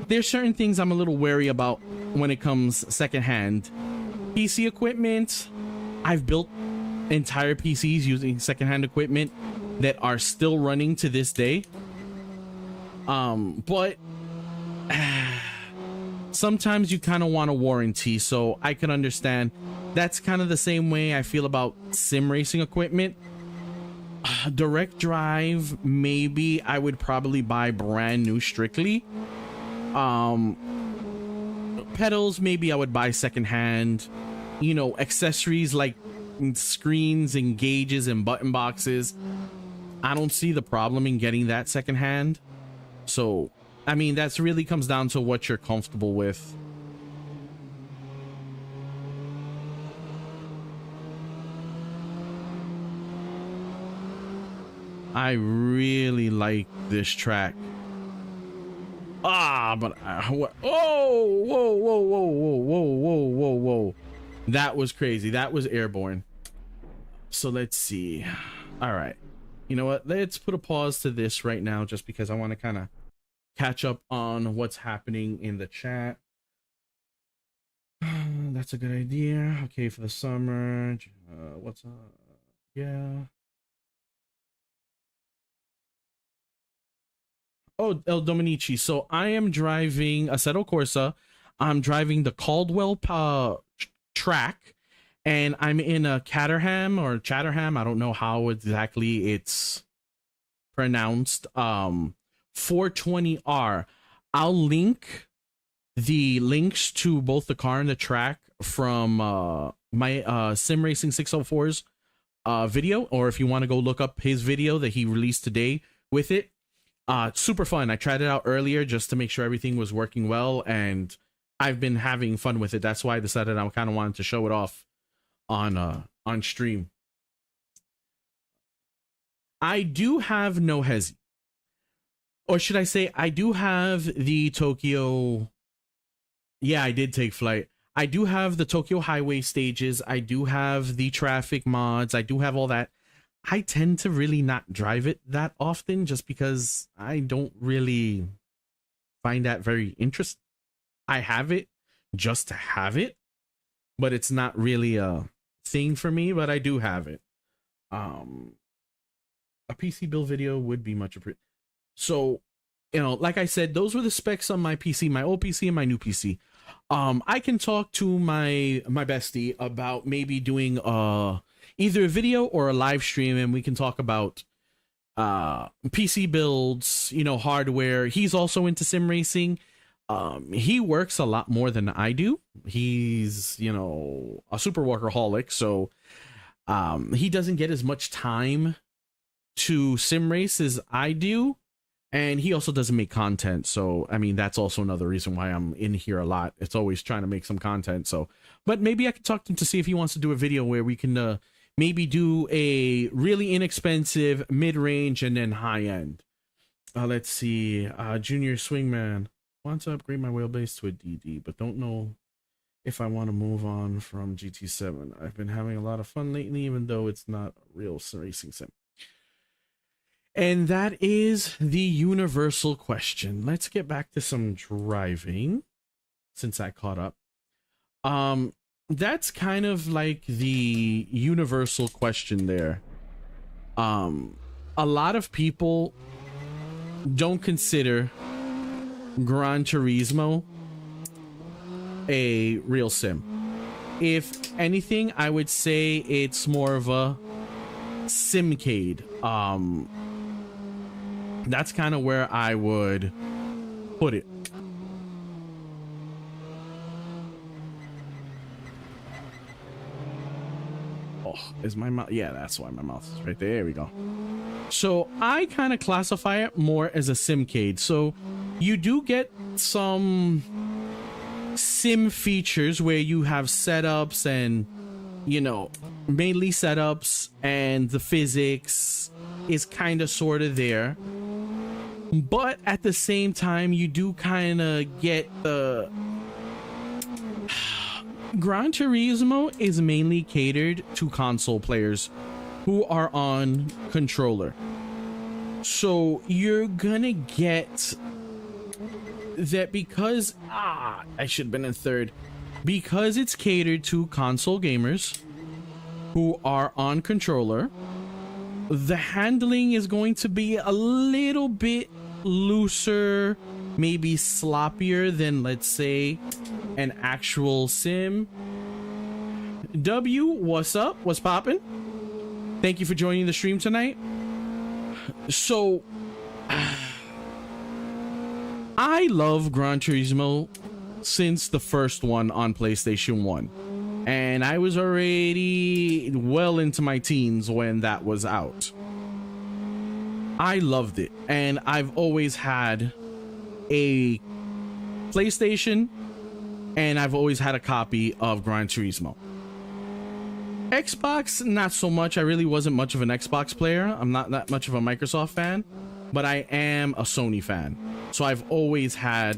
There's certain things I'm a little wary about when it comes secondhand. PC equipment, I've built entire PCs using secondhand equipment that are still running to this day. But sometimes you kind of want a warranty, so I can understand. That's kind of the same way I feel about sim racing equipment. Direct drive, maybe I would probably buy brand new strictly. Pedals, maybe I would buy secondhand. You know, accessories like screens and gauges and button boxes, I don't see the problem in getting that secondhand. So, I mean, that's really comes down to what you're comfortable with. I really like this track. But whoa, whoa, whoa, whoa, whoa, whoa, whoa, whoa, whoa. That was crazy. That was airborne. So let's see. All right. You know what? Let's put a pause to this right now, just because I want to kind of catch up on what's happening in the chat. That's a good idea. Okay, for the summer. What's up? Yeah. Oh, El Dominici. So I am driving Assetto Corsa. I'm driving the Caldwell track, and I'm in a Caterham or Chatterham. I don't know how exactly it's pronounced. 420R. I'll link the links to both the car and the track from my Sim Racing 604's video, or if you want to go look up his video that he released today with it. Super fun. I tried it out earlier just to make sure everything was working well, and I've been having fun with it. That's why I decided I kind of wanted to show it off on stream. I do have no hesi, or should I say I do have the Tokyo. Yeah, I did take flight. I do have the Tokyo Highway stages. I do have the traffic mods. I do have all that. I tend to really not drive it that often just because I don't really find that very interesting. I have it just to have it, but it's not really a thing for me, but I do have it. A PC build video would be much appreciated. So, you know, like I said, those were the specs on my PC, my old PC and my new PC. I can talk to my bestie about maybe doing either a video or a live stream, and we can talk about PC builds, you know, hardware. He's also into sim racing. He works a lot more than I do. He's, you know, a super workaholic, so he doesn't get as much time to sim race as I do. And he also doesn't make content. So, I mean, that's also another reason why I'm in here a lot. It's always trying to make some content. So, but maybe I could talk to him to see if he wants to do a video where we can maybe do a really inexpensive, mid-range, and then high-end. Let's see. Junior Swingman. Want to upgrade my wheelbase to a DD, but don't know if I want to move on from GT7. I've been having a lot of fun lately, even though it's not a real racing sim. And that is the universal question. Let's get back to some driving since I caught up. That's kind of like the universal question there. A lot of people don't consider Gran Turismo a real sim. If anything, I would say it's more of a simcade. That's kind of where I would put it. Oh, is my mouth? Yeah, that's why my mouth is right there. There we go. So I kind of classify it more as a simcade. So you do get some sim features where you have setups and, you know, mainly setups, and the physics is kind of sort of there. But at the same time, you do kind of get the Gran Turismo is mainly catered to console players who are on controller. So you're gonna get that because I should have been in third, because it's catered to console gamers who are on controller. The handling is going to be a little bit looser, maybe sloppier than, let's say, an actual sim. W, what's up? What's poppin'? Thank you for joining the stream tonight. So, I love Gran Turismo since the first one on PlayStation 1. And I was already well into my teens when that was out. I loved it. And I've always had a PlayStation, and I've always had a copy of Gran Turismo. Xbox, not so much. I really wasn't much of an Xbox player. I'm not that much of a Microsoft fan, but I am a Sony fan. So I've always had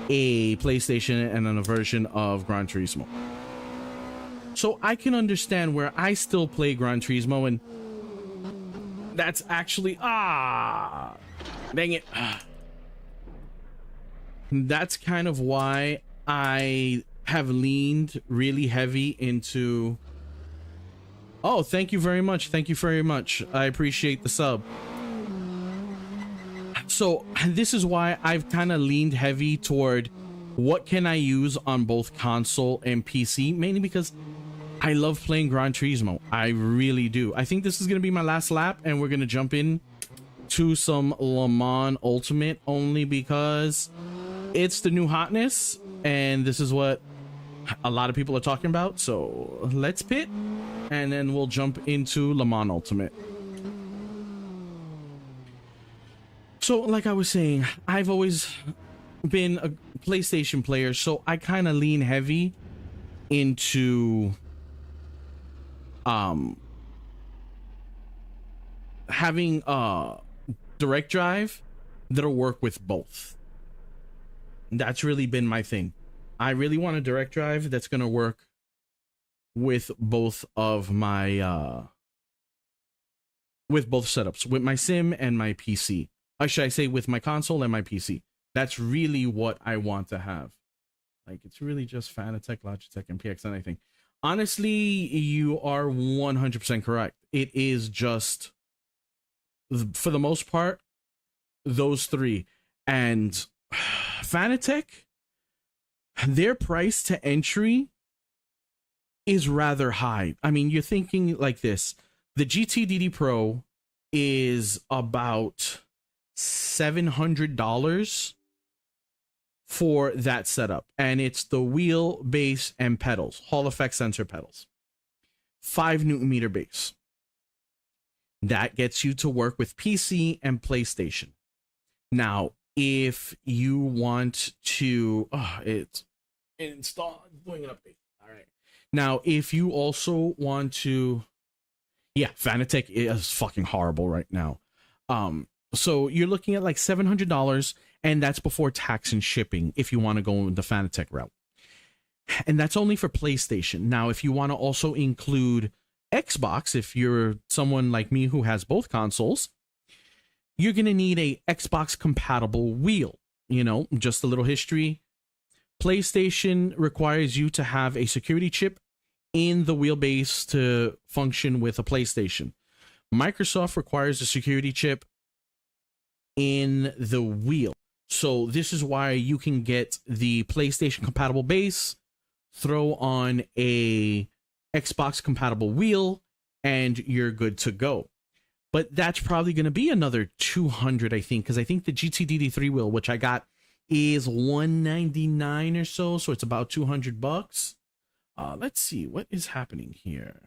a PlayStation and a version of Gran Turismo. So I can understand where I still play Gran Turismo, and that's actually dang it. That's kind of why I have leaned really heavy into. Oh, thank you very much. Thank you very much. I appreciate the sub. So So this is why I've kind of leaned heavy toward what can I use on both console and PC, mainly because I love playing Gran Turismo. I really do. I think this is going to be my last lap, and we're going to jump in to some Le Mans Ultimate, only because it's the new hotness, and this is what a lot of people are talking about. So let's pit, and then we'll jump into Le Mans Ultimate. So like I was saying, I've always been a PlayStation player, so I kind of lean heavy into having direct drive that'll work with both. That's really been my thing. I really want a direct drive that's going to work with both of my with both setups, with my sim and my PC. Or should I say with my console and my PC? That's really what I want to have. Like, it's really just Fanatec, Logitech, and PXN, I think. Honestly, you are 100% correct. It is just, for the most part, those three. And Fanatec, their price to entry is rather high. I mean, you're thinking like this. The GTDD Pro is about $700 for that setup, and it's the wheel, base, and pedals, Hall effect sensor pedals, 5 Newton meter base. That gets you to work with PC and PlayStation. Now, if you want to it's install, doing an update. All right, now if you also want to, yeah, Fanatec is fucking horrible right now. So you're looking at like $700, and that's before tax and shipping if you want to go the Fanatec route. And that's only for PlayStation. Now, if you want to also include Xbox, if you're someone like me who has both consoles, you're going to need a Xbox compatible wheel. You know, just a little history. PlayStation requires you to have a security chip in the wheelbase to function with a PlayStation. Microsoft requires a security chip in the wheel. So this is why you can get the PlayStation compatible base, throw on a Xbox compatible wheel, and you're good to go. But that's probably going to be another $200, I think, because I think the GTDD3 wheel, which I got, is $199 or so, so it's about $200. Let's see what is happening here.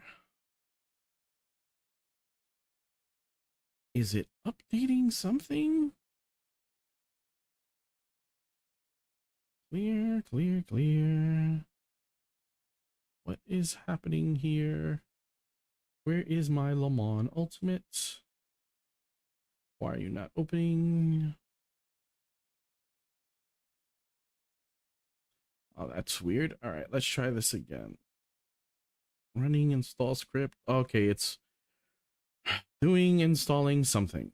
Is it updating something? Clear, clear, clear. What is happening here? Where is my Le Mans Ultimate? Why are you not opening? Oh, that's weird. All right, let's try this again. Running install script. Okay, it's installing something.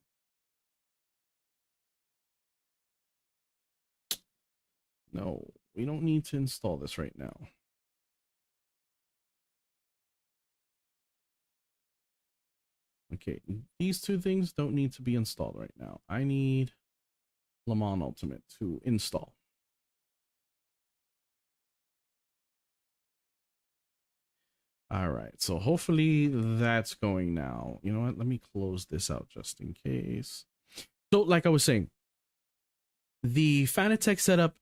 No, we don't need to install this right now. Okay, these two things don't need to be installed right now. I need Le Mans Ultimate to install. All right, so hopefully that's going now. You know what? Let me close this out just in case. So like I was saying, the Fanatec setup,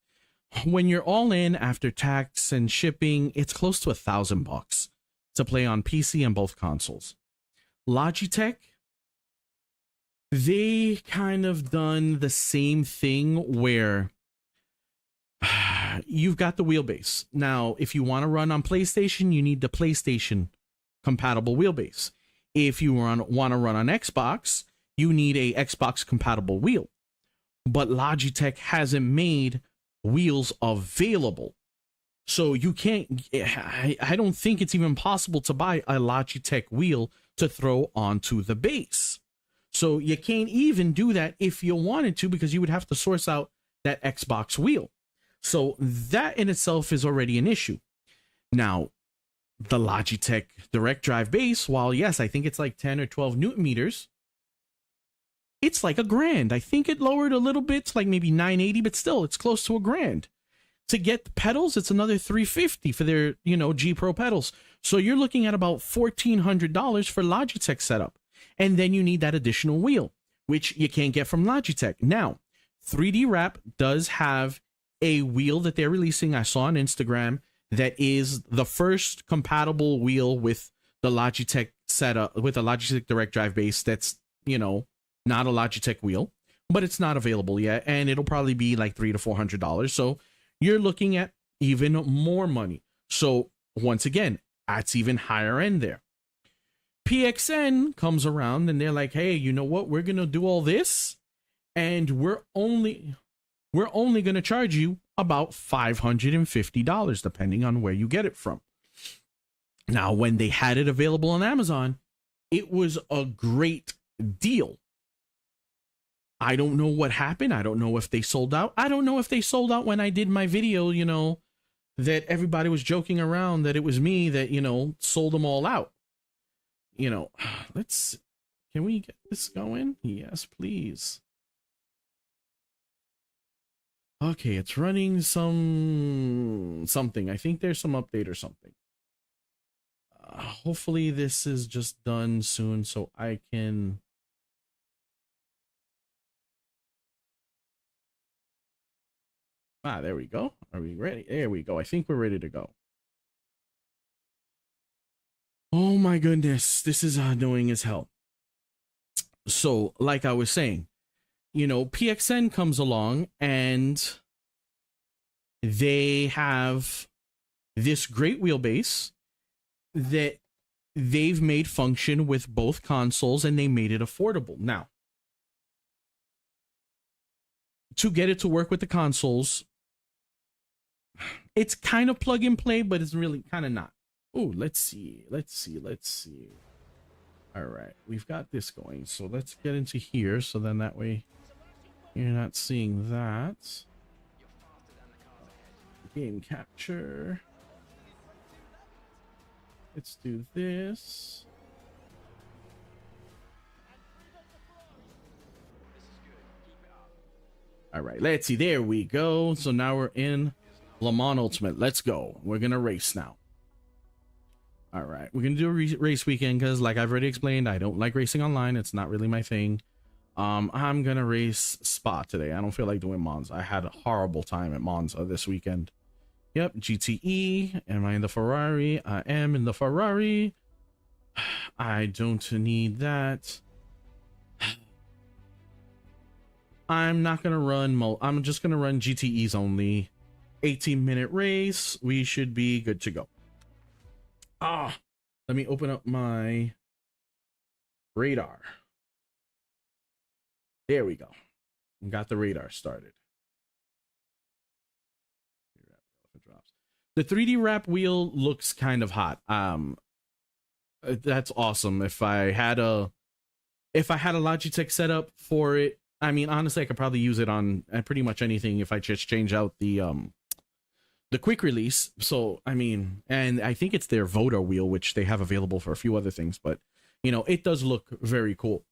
when you're all in after tax and shipping, it's close to $1,000 to play on PC and both consoles. Logitech, they kind of done the same thing where you've got the wheelbase. Now, if you want to run on PlayStation, you need the PlayStation compatible wheelbase. If you want to run on Xbox, you need a Xbox compatible wheel. But Logitech hasn't made wheels available. So you can't, I don't think it's even possible to buy a Logitech wheel to throw onto the base. So you can't even do that if you wanted to, because you would have to source out that Xbox wheel. So that in itself is already an issue. Now, the Logitech direct drive base, while yes, I think it's like 10 or 12 Newton meters, it's like $1,000. I think it lowered a little bit to like maybe 980, but still it's close to $1,000. To get the pedals, it's another $350 for their, G Pro pedals. So you're looking at about $1,400 for Logitech setup. And then you need that additional wheel, which you can't get from Logitech. Now, 3D Wrap does have a wheel that they're releasing. I saw on Instagram that is the first compatible wheel with the Logitech setup, with a Logitech direct drive base that's, not a Logitech wheel, but it's not available yet. And it'll probably be like $300 to $400. So you're looking at even more money. So once again, that's even higher end there. PXN comes around and they're like, hey, you know what? We're going to do all this and we're only going to charge you about $550, depending on where you get it from. Now, when they had it available on Amazon, it was a great deal. I don't know what happened. I don't know if they sold out. I don't know if they sold out when I did my video, that everybody was joking around that it was me that, sold them all out. Can we get this going? Yes, please. Okay, it's running something. I think there's some update or something. Hopefully this is just done soon so I can... there we go. Are we ready? There we go. I think we're ready to go. Oh my goodness. This is annoying as hell. So, like I was saying, PXN comes along and they have this great wheelbase that they've made function with both consoles and they made it affordable. Now, to get it to work with the consoles, it's kind of plug and play, but it's really kind of not. Oh, let's see. All right, we've got this going. So let's get into here. So then that way you're not seeing that. Game capture. Let's do this. All right, let's see. There we go. So now we're in Le Mans Ultimate. Let's go. We're going to race now. All right, we're going to do a race weekend because, like I've already explained, I don't like racing online. It's not really my thing. I'm going to race Spa today. I don't feel like doing Monza. I had a horrible time at Monza this weekend. Yep, GTE. Am I in the Ferrari? I am in the Ferrari. I don't need that. I'm not going to run... I'm just going to run GTEs only. 18-minute race. We should be good to go. Let me open up my radar. There we go. Got the radar started. The 3D wrap wheel looks kind of hot. That's awesome. If I had a Logitech setup for it, I mean, honestly, I could probably use it on pretty much anything if I just change out the quick release. So, I mean, and I think it's their Voda wheel, which they have available for a few other things, but it does look very cool.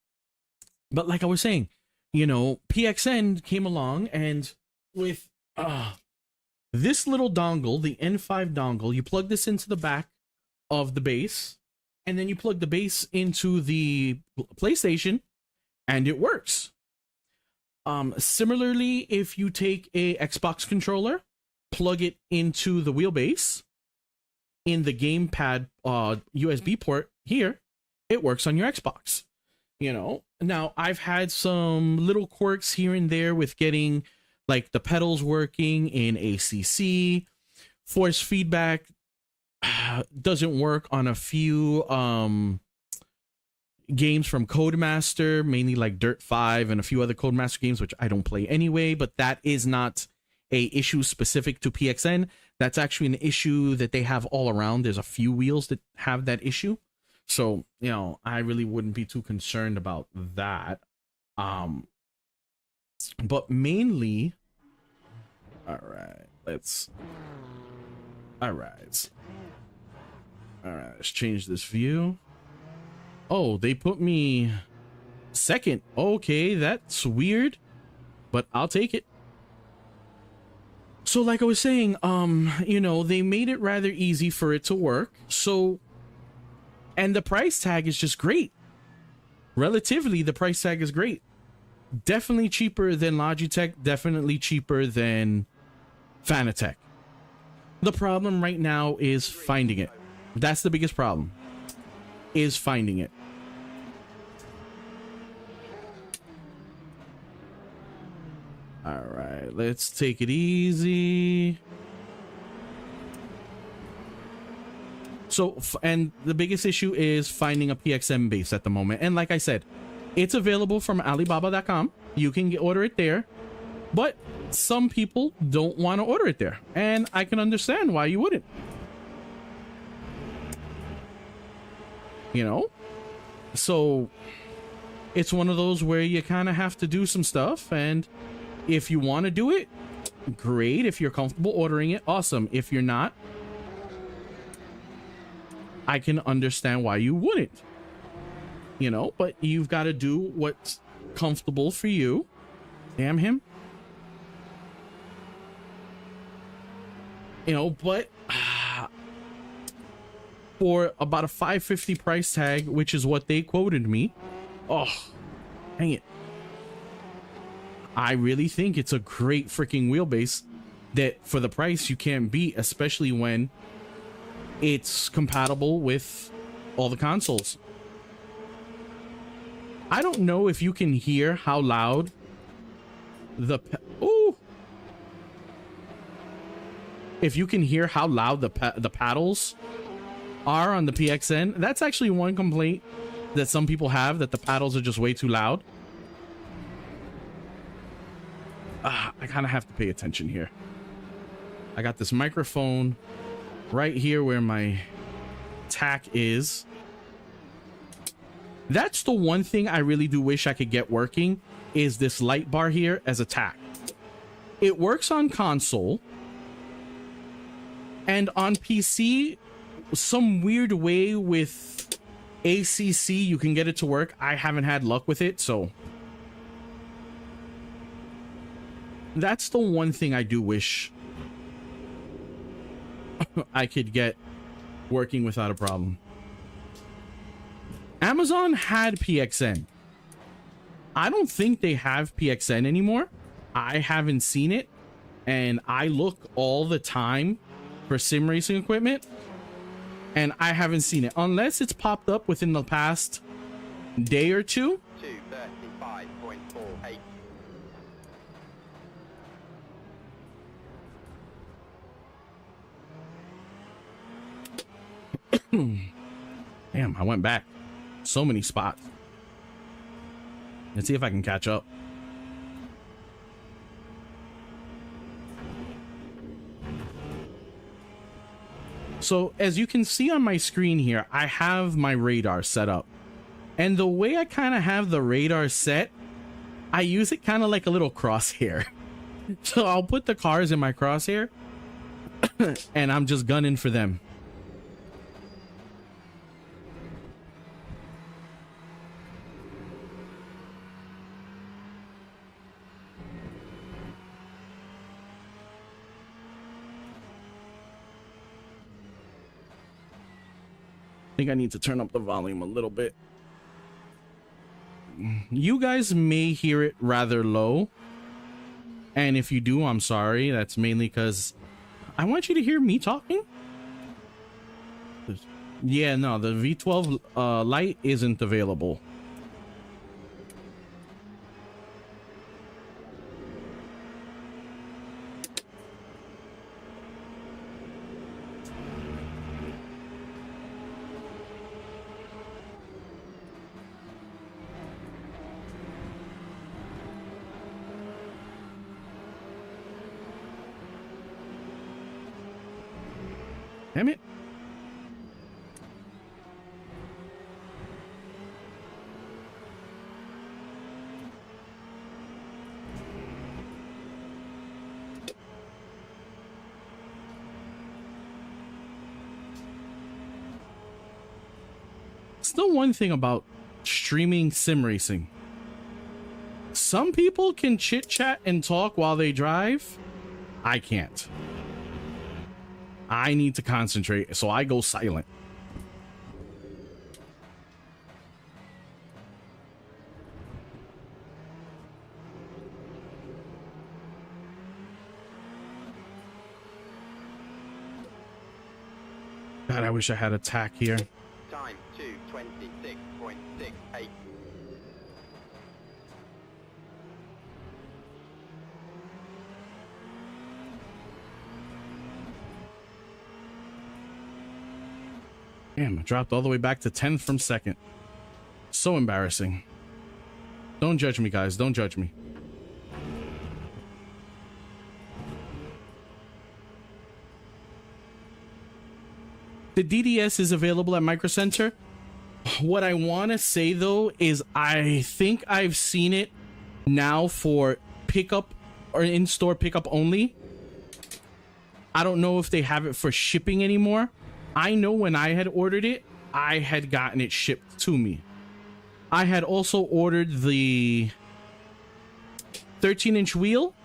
But like I was saying, PXN came along and with this little dongle, the N5 dongle, you plug this into the back of the base and then you plug the base into the PlayStation and it works. Similarly, if you take a Xbox controller, plug it into the wheelbase in the gamepad USB port here, it works on your Xbox. Now I've had some little quirks here and there with getting like the pedals working in ACC. Force feedback doesn't work on a few games from Codemaster, mainly like Dirt 5 and a few other Codemaster games, which I don't play anyway, but that is not a issue specific to PXN. That's actually an issue that they have all around. There's a few wheels that have that issue. So, I really wouldn't be too concerned about that. But mainly, let's change this view. Oh, they put me Second, okay, that's weird, but I'll take it. So like I was saying, you know, they made it rather easy for it to work. So, and the price tag is just great. Relatively, the price tag is great. Definitely cheaper than Logitech, definitely cheaper than Fanatec. The problem right now is finding it. That's the biggest problem, is finding it. All right, let's take it easy. So, and the biggest issue is finding a PXM base at the moment. And like I said, it's available from Alibaba.com. You can order it there, but some people don't want to order it there. And I can understand why you wouldn't. You know? So, it's one of those where you kind of have to do some stuff, and if you want to do it, great. If you're comfortable ordering it, awesome. If you're not, I can understand why you wouldn't. You know, but you've got to do what's comfortable for you. Damn him. You know, but for about a $550 price tag, which is what they quoted me. Oh, dang it. I really think it's a great freaking wheelbase that for the price you can't beat, especially when it's compatible with all the consoles. I don't know if you can hear how loud the if you can hear how loud the paddles are on the PXN. That's actually one complaint that some people have, that the paddles are just way too loud. I kind of have to pay attention here. I got this microphone right here where my tack is. That's the one thing I really do wish I could get working, is this light bar here as a tack. It works on console and on PC some weird way with ACC you can get it to work. I haven't had luck with it, so that's the one thing I do wish I could get working without a problem. Amazon had PXN. I don't think they have PXN anymore. I haven't seen it, and I look all the time for sim racing equipment, and I haven't seen it unless it's popped up within the past day or two. 235.48. Damn, I went back so many spots. Let's see if I can catch up. So as you can see on my screen here, I have my radar set up, and the way I kind of have the radar set, I use it kind of like a little crosshair. So I'll put the cars in my crosshair and I'm just gunning for them. I think I need to turn up the volume a little bit. You guys may hear it rather low, and if you do, I'm sorry. That's mainly because I want you to hear me talking. Yeah, no, the V12Lite isn't available. Damn it. Still one thing about streaming sim racing. some people can chit chat and talk while they drive. I can't. I need to concentrate, so I go silent. God, I wish I had a tack here. Time 2:26.68. Damn, I dropped all the way back to 10th from second. So embarrassing. Don't judge me, guys. Don't judge me. The DDS is available at Micro Center. What I want to say, though, is I think I've seen it now for pickup or in-store pickup only. I don't know if they have it for shipping anymore. I know when I had ordered it, I had gotten it shipped to me. I had also ordered the 13-inch wheel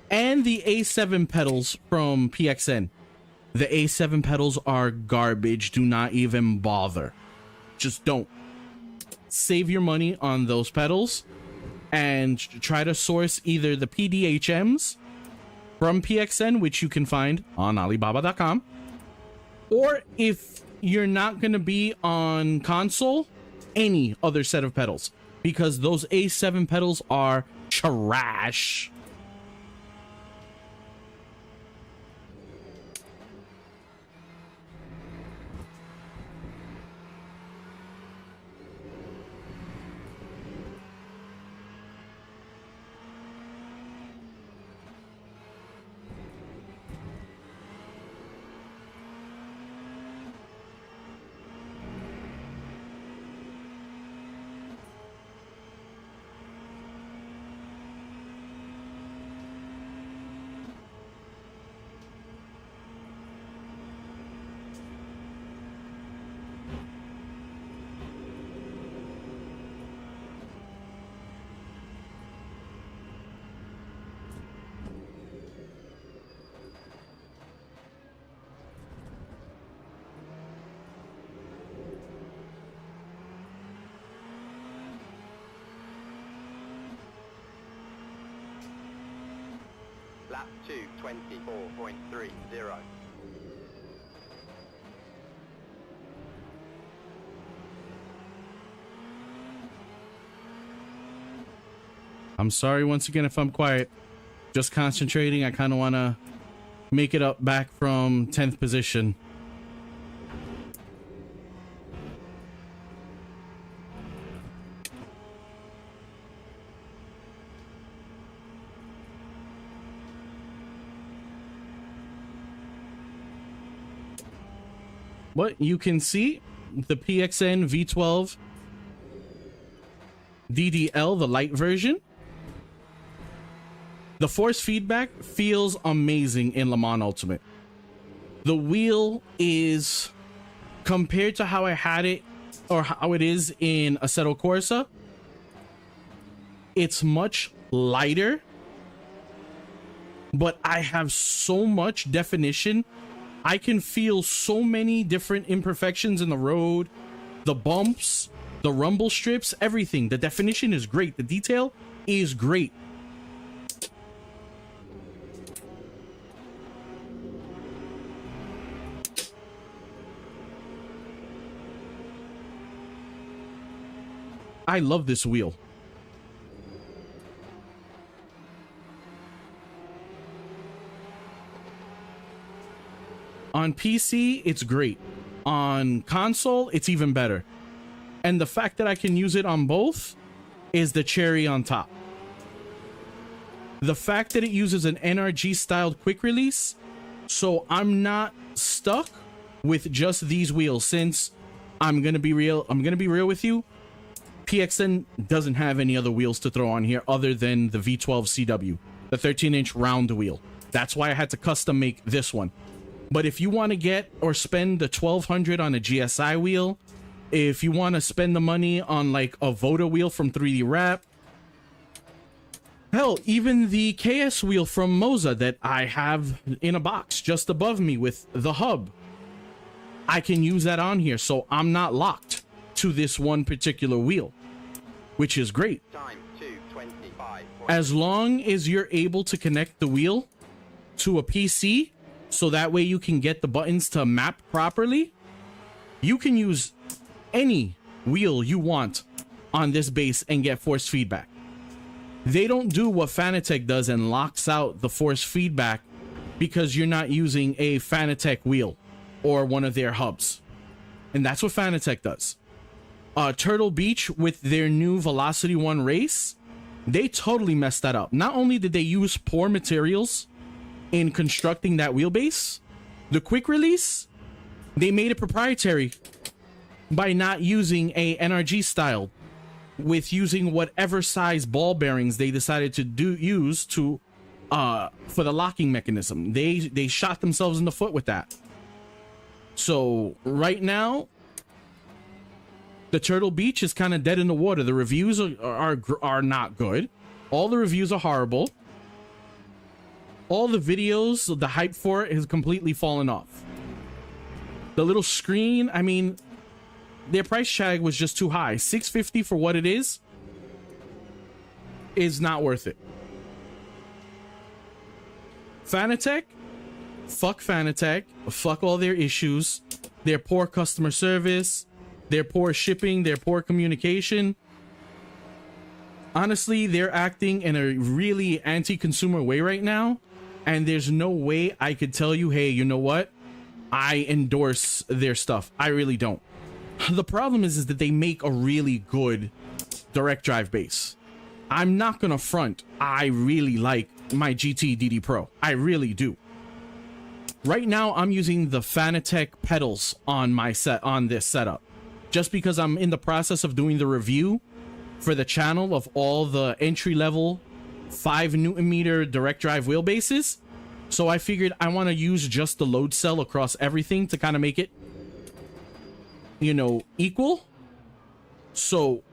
and the A7 pedals from PXN. The A7 pedals are garbage. Do not even bother. Just don't. Save your money on those pedals and try to source either the PDHMs from PXN, which you can find on Alibaba.com, or if you're not going to be on console, any other set of pedals, because those A7 pedals are trash. Lap 2:24.30. I'm sorry once again if I'm quiet. Just concentrating. I kind of want to make it up back from 10th position. But you can see the PXN V12 DDL, the light version. The force feedback feels amazing in Le Mans Ultimate. The wheel is, compared to how I had it or how it is in Assetto Corsa, it's much lighter, but I have so much definition. I can feel so many different imperfections in the road, the bumps, the rumble strips, everything. The definition is great. The detail is great. I love this wheel. On PC, it's great. On console, it's even better. And the fact that I can use it on both is the cherry on top. The fact that it uses an NRG styled quick release, so I'm not stuck with just these wheels. Since I'm gonna be real with you, PXN doesn't have any other wheels to throw on here other than the V12 CW, the 13-inch round wheel. That's why I had to custom make this one. But if you want to get or spend the $1,200 on a GSI wheel, if you want to spend the money on like a Voda wheel from 3D Wrap, Hell, even the KS wheel from Moza that I have in a box just above me with the hub, I can use that on here, so I'm not locked to this one particular wheel, which is great. Time 2:25. As long as you're able to connect the wheel to a PC, so that way you can get the buttons to map properly, you can use any wheel you want on this base and get force feedback. They don't do what Fanatec does and locks out the force feedback because you're not using a Fanatec wheel or one of their hubs. And that's what Fanatec does. Turtle Beach with their new Velocity 1 race, they totally messed that up. Not only did they use poor materials in constructing that wheelbase, the quick release, they made it proprietary by not using a NRG style, with using whatever size ball bearings they decided to use to for the locking mechanism. They shot themselves in the foot with that. So right now, the Turtle Beach is kind of dead in the water. The reviews are not good. All the reviews are horrible. All the videos, the hype for it has completely fallen off. The little screen, I mean, their price tag was just too high. $650 for what it is not worth it. Fanatec, fuck Fanatec, fuck all their issues, their poor customer service, their poor shipping, their poor communication. Honestly, they're acting in a really anti-consumer way right now, and there's no way I could tell you, hey, you know what? I endorse their stuff. I really don't. The problem is that they make a really good direct drive base. I'm not gonna front. I really like my GT DD Pro. I really do. Right now, I'm using the Fanatec pedals on this setup, just because I'm in the process of doing the review for the channel of all the entry-level 5 Newton meter direct drive wheelbases. So I figured I want to use just the load cell across everything to kind of make it, you know, equal. So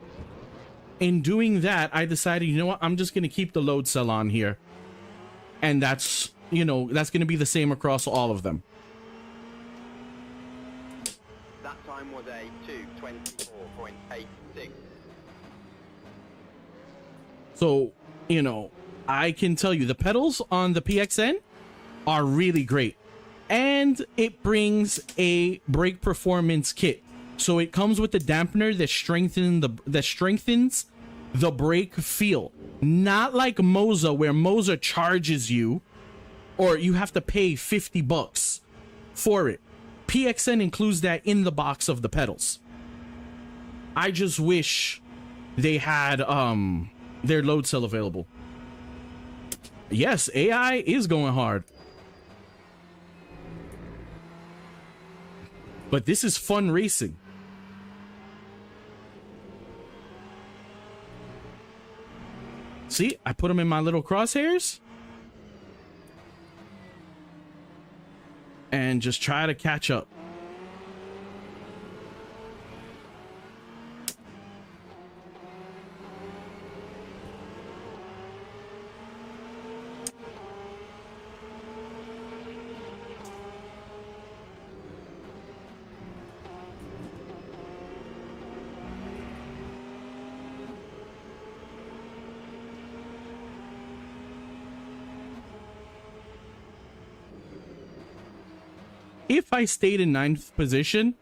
in doing that, I decided, you know what, I'm just going to keep the load cell on here, and that's, you know, that's going to be the same across all of them. That time was a 2:24.86. So, you know, I can tell you the pedals on the PXN are really great, and it brings a brake performance kit. So it comes with the dampener that strengthens the brake feel. Not like Moza, where Moza charges you, or you have to pay $50 for it. PXN includes that in the box of the pedals. I just wish they had their load cell available. Yes, AI is going hard. But this is fun racing. See, I put them in my little crosshairs and just try to catch up. If I stayed in 9th position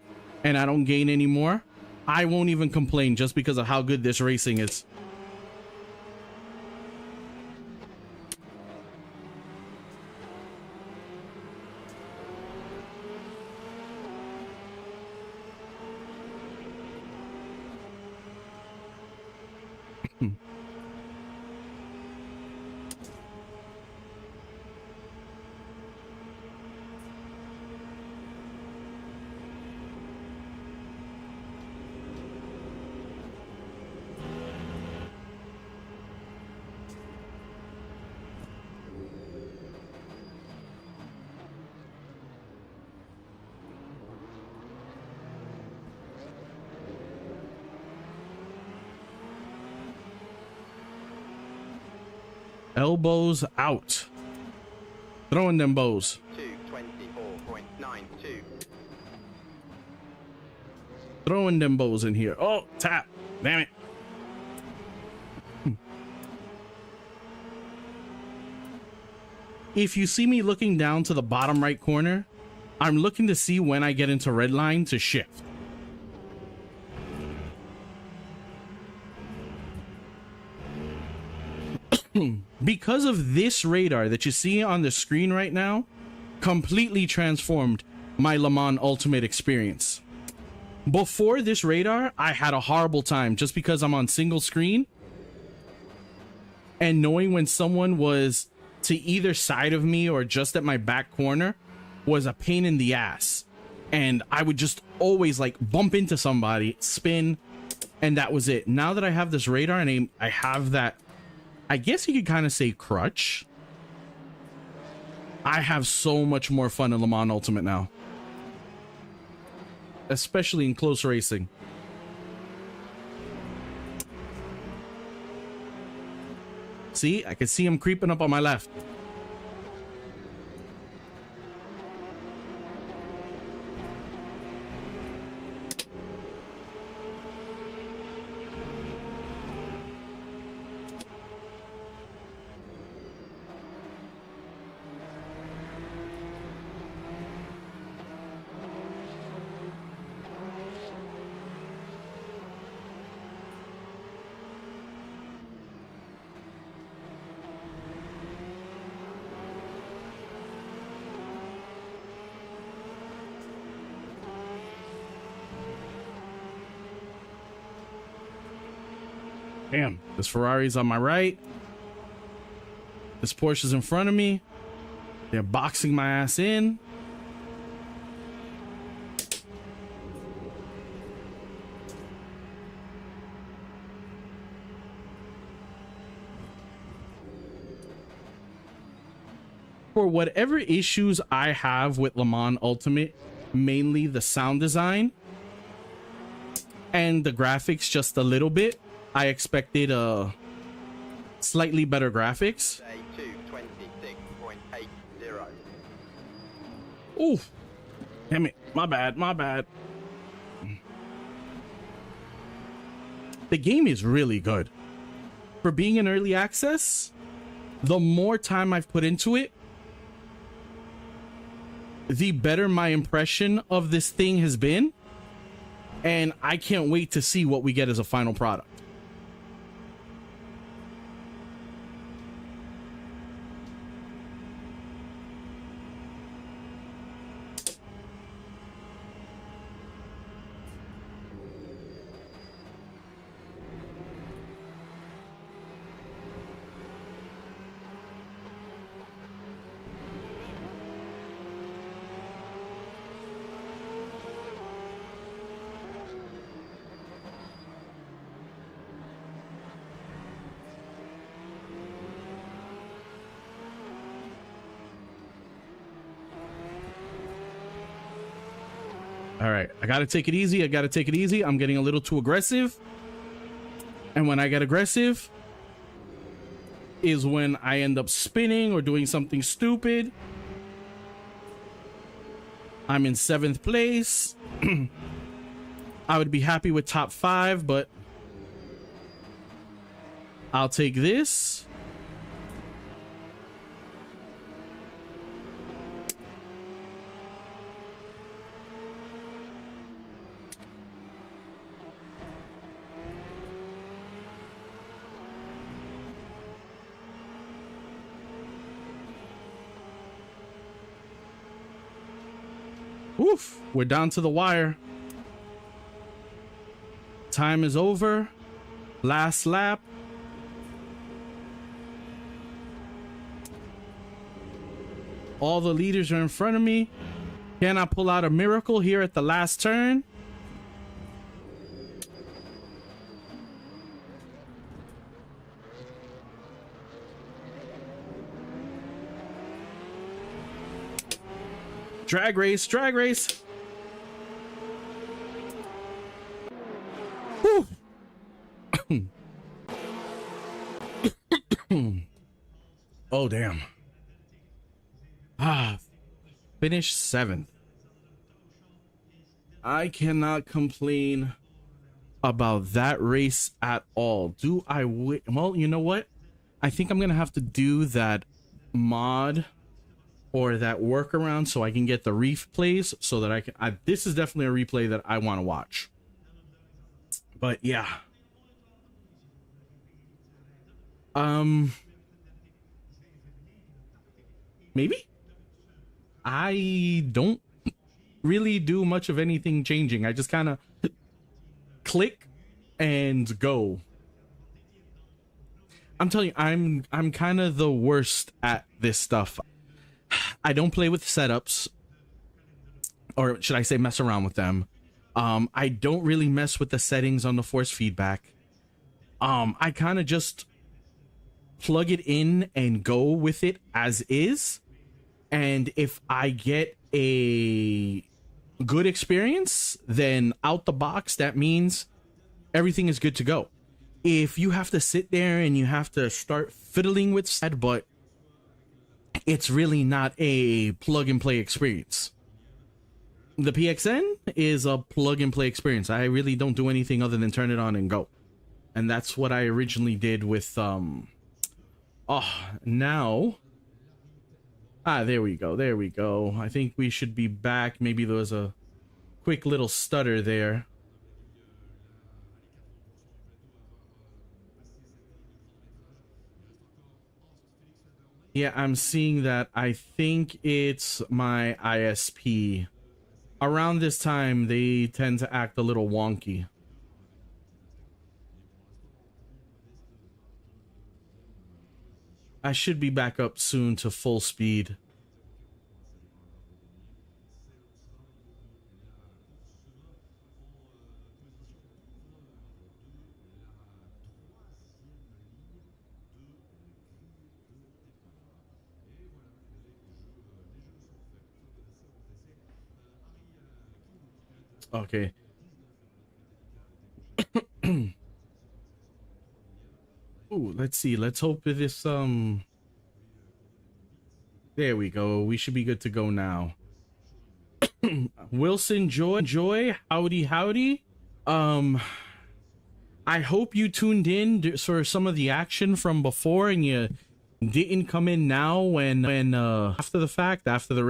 and I don't gain any more, I won't even complain, just because of how good this racing is. Elbows out. Throwing them bows. 224.92. Throwing them bows in here. Oh, tap. Damn it. If you see me looking down to the bottom right corner, I'm looking to see when I get into red line to shift. Because of this radar that you see on the screen right now, completely transformed my Le Mans Ultimate experience. Before this radar, I had a horrible time just because I'm on single screen, and knowing when someone was to either side of me or just at my back corner was a pain in the ass. And I would just always like bump into somebody, spin, and that was it. Now that I have this radar and I have that, I guess you could kind of say crutch, I have so much more fun in Le Mans Ultimate now. Especially in close racing. See, I can see him creeping up on my left. Damn, this Ferrari's on my right. This Porsche's in front of me. They're boxing my ass in. For whatever issues I have with Le Mans Ultimate, mainly the sound design and the graphics just a little bit, I expected slightly better graphics. Ooh, damn it, my bad. The game is really good. For being in early access, the more time I've put into it, the better my impression of this thing has been. And I can't wait to see what we get as a final product. All right, I gotta take it easy. I'm getting a little too aggressive. And when I get aggressive is when I end up spinning or doing something stupid. I'm in 7th place. I would be happy with top 5, but I'll take this. Oof, we're down to the wire. Time is over. Last lap. All the leaders are in front of me. Can I pull out a miracle here at the last turn? Drag race, drag race. Whew. Oh, damn. Finished 7th. I cannot complain about that race at all. Do I well, you know what? I think I'm going to have to do that mod or that workaround so I can get the replays so that this is definitely a replay that I want to watch. But yeah. Maybe? I don't really do much of anything changing. I just kind of click and go. I'm telling you, I'm kind of the worst at this stuff. I don't play with setups, or should I say mess around with them. I don't really mess with the settings on the force feedback. I kind of just plug it in and go with it as is. And if I get a good experience, then out the box, that means everything is good to go. If you have to sit there and you have to start fiddling with set, but it's really not a plug and play experience. The PXN is a plug and play experience. I really don't do anything other than turn it on and go. And that's what I originally did with now. There we go. I think we should be back. Maybe there was a quick little stutter there. Yeah, I'm seeing that. I think it's my ISP. Around this time, they tend to act a little wonky. I should be back up soon to full speed. Okay. Ooh, let's see. Let's hope this there we go. We should be good to go now. Wilson Joy, howdy. I hope you tuned in for some of the action from before and you didn't come in now when after the fact, after the race.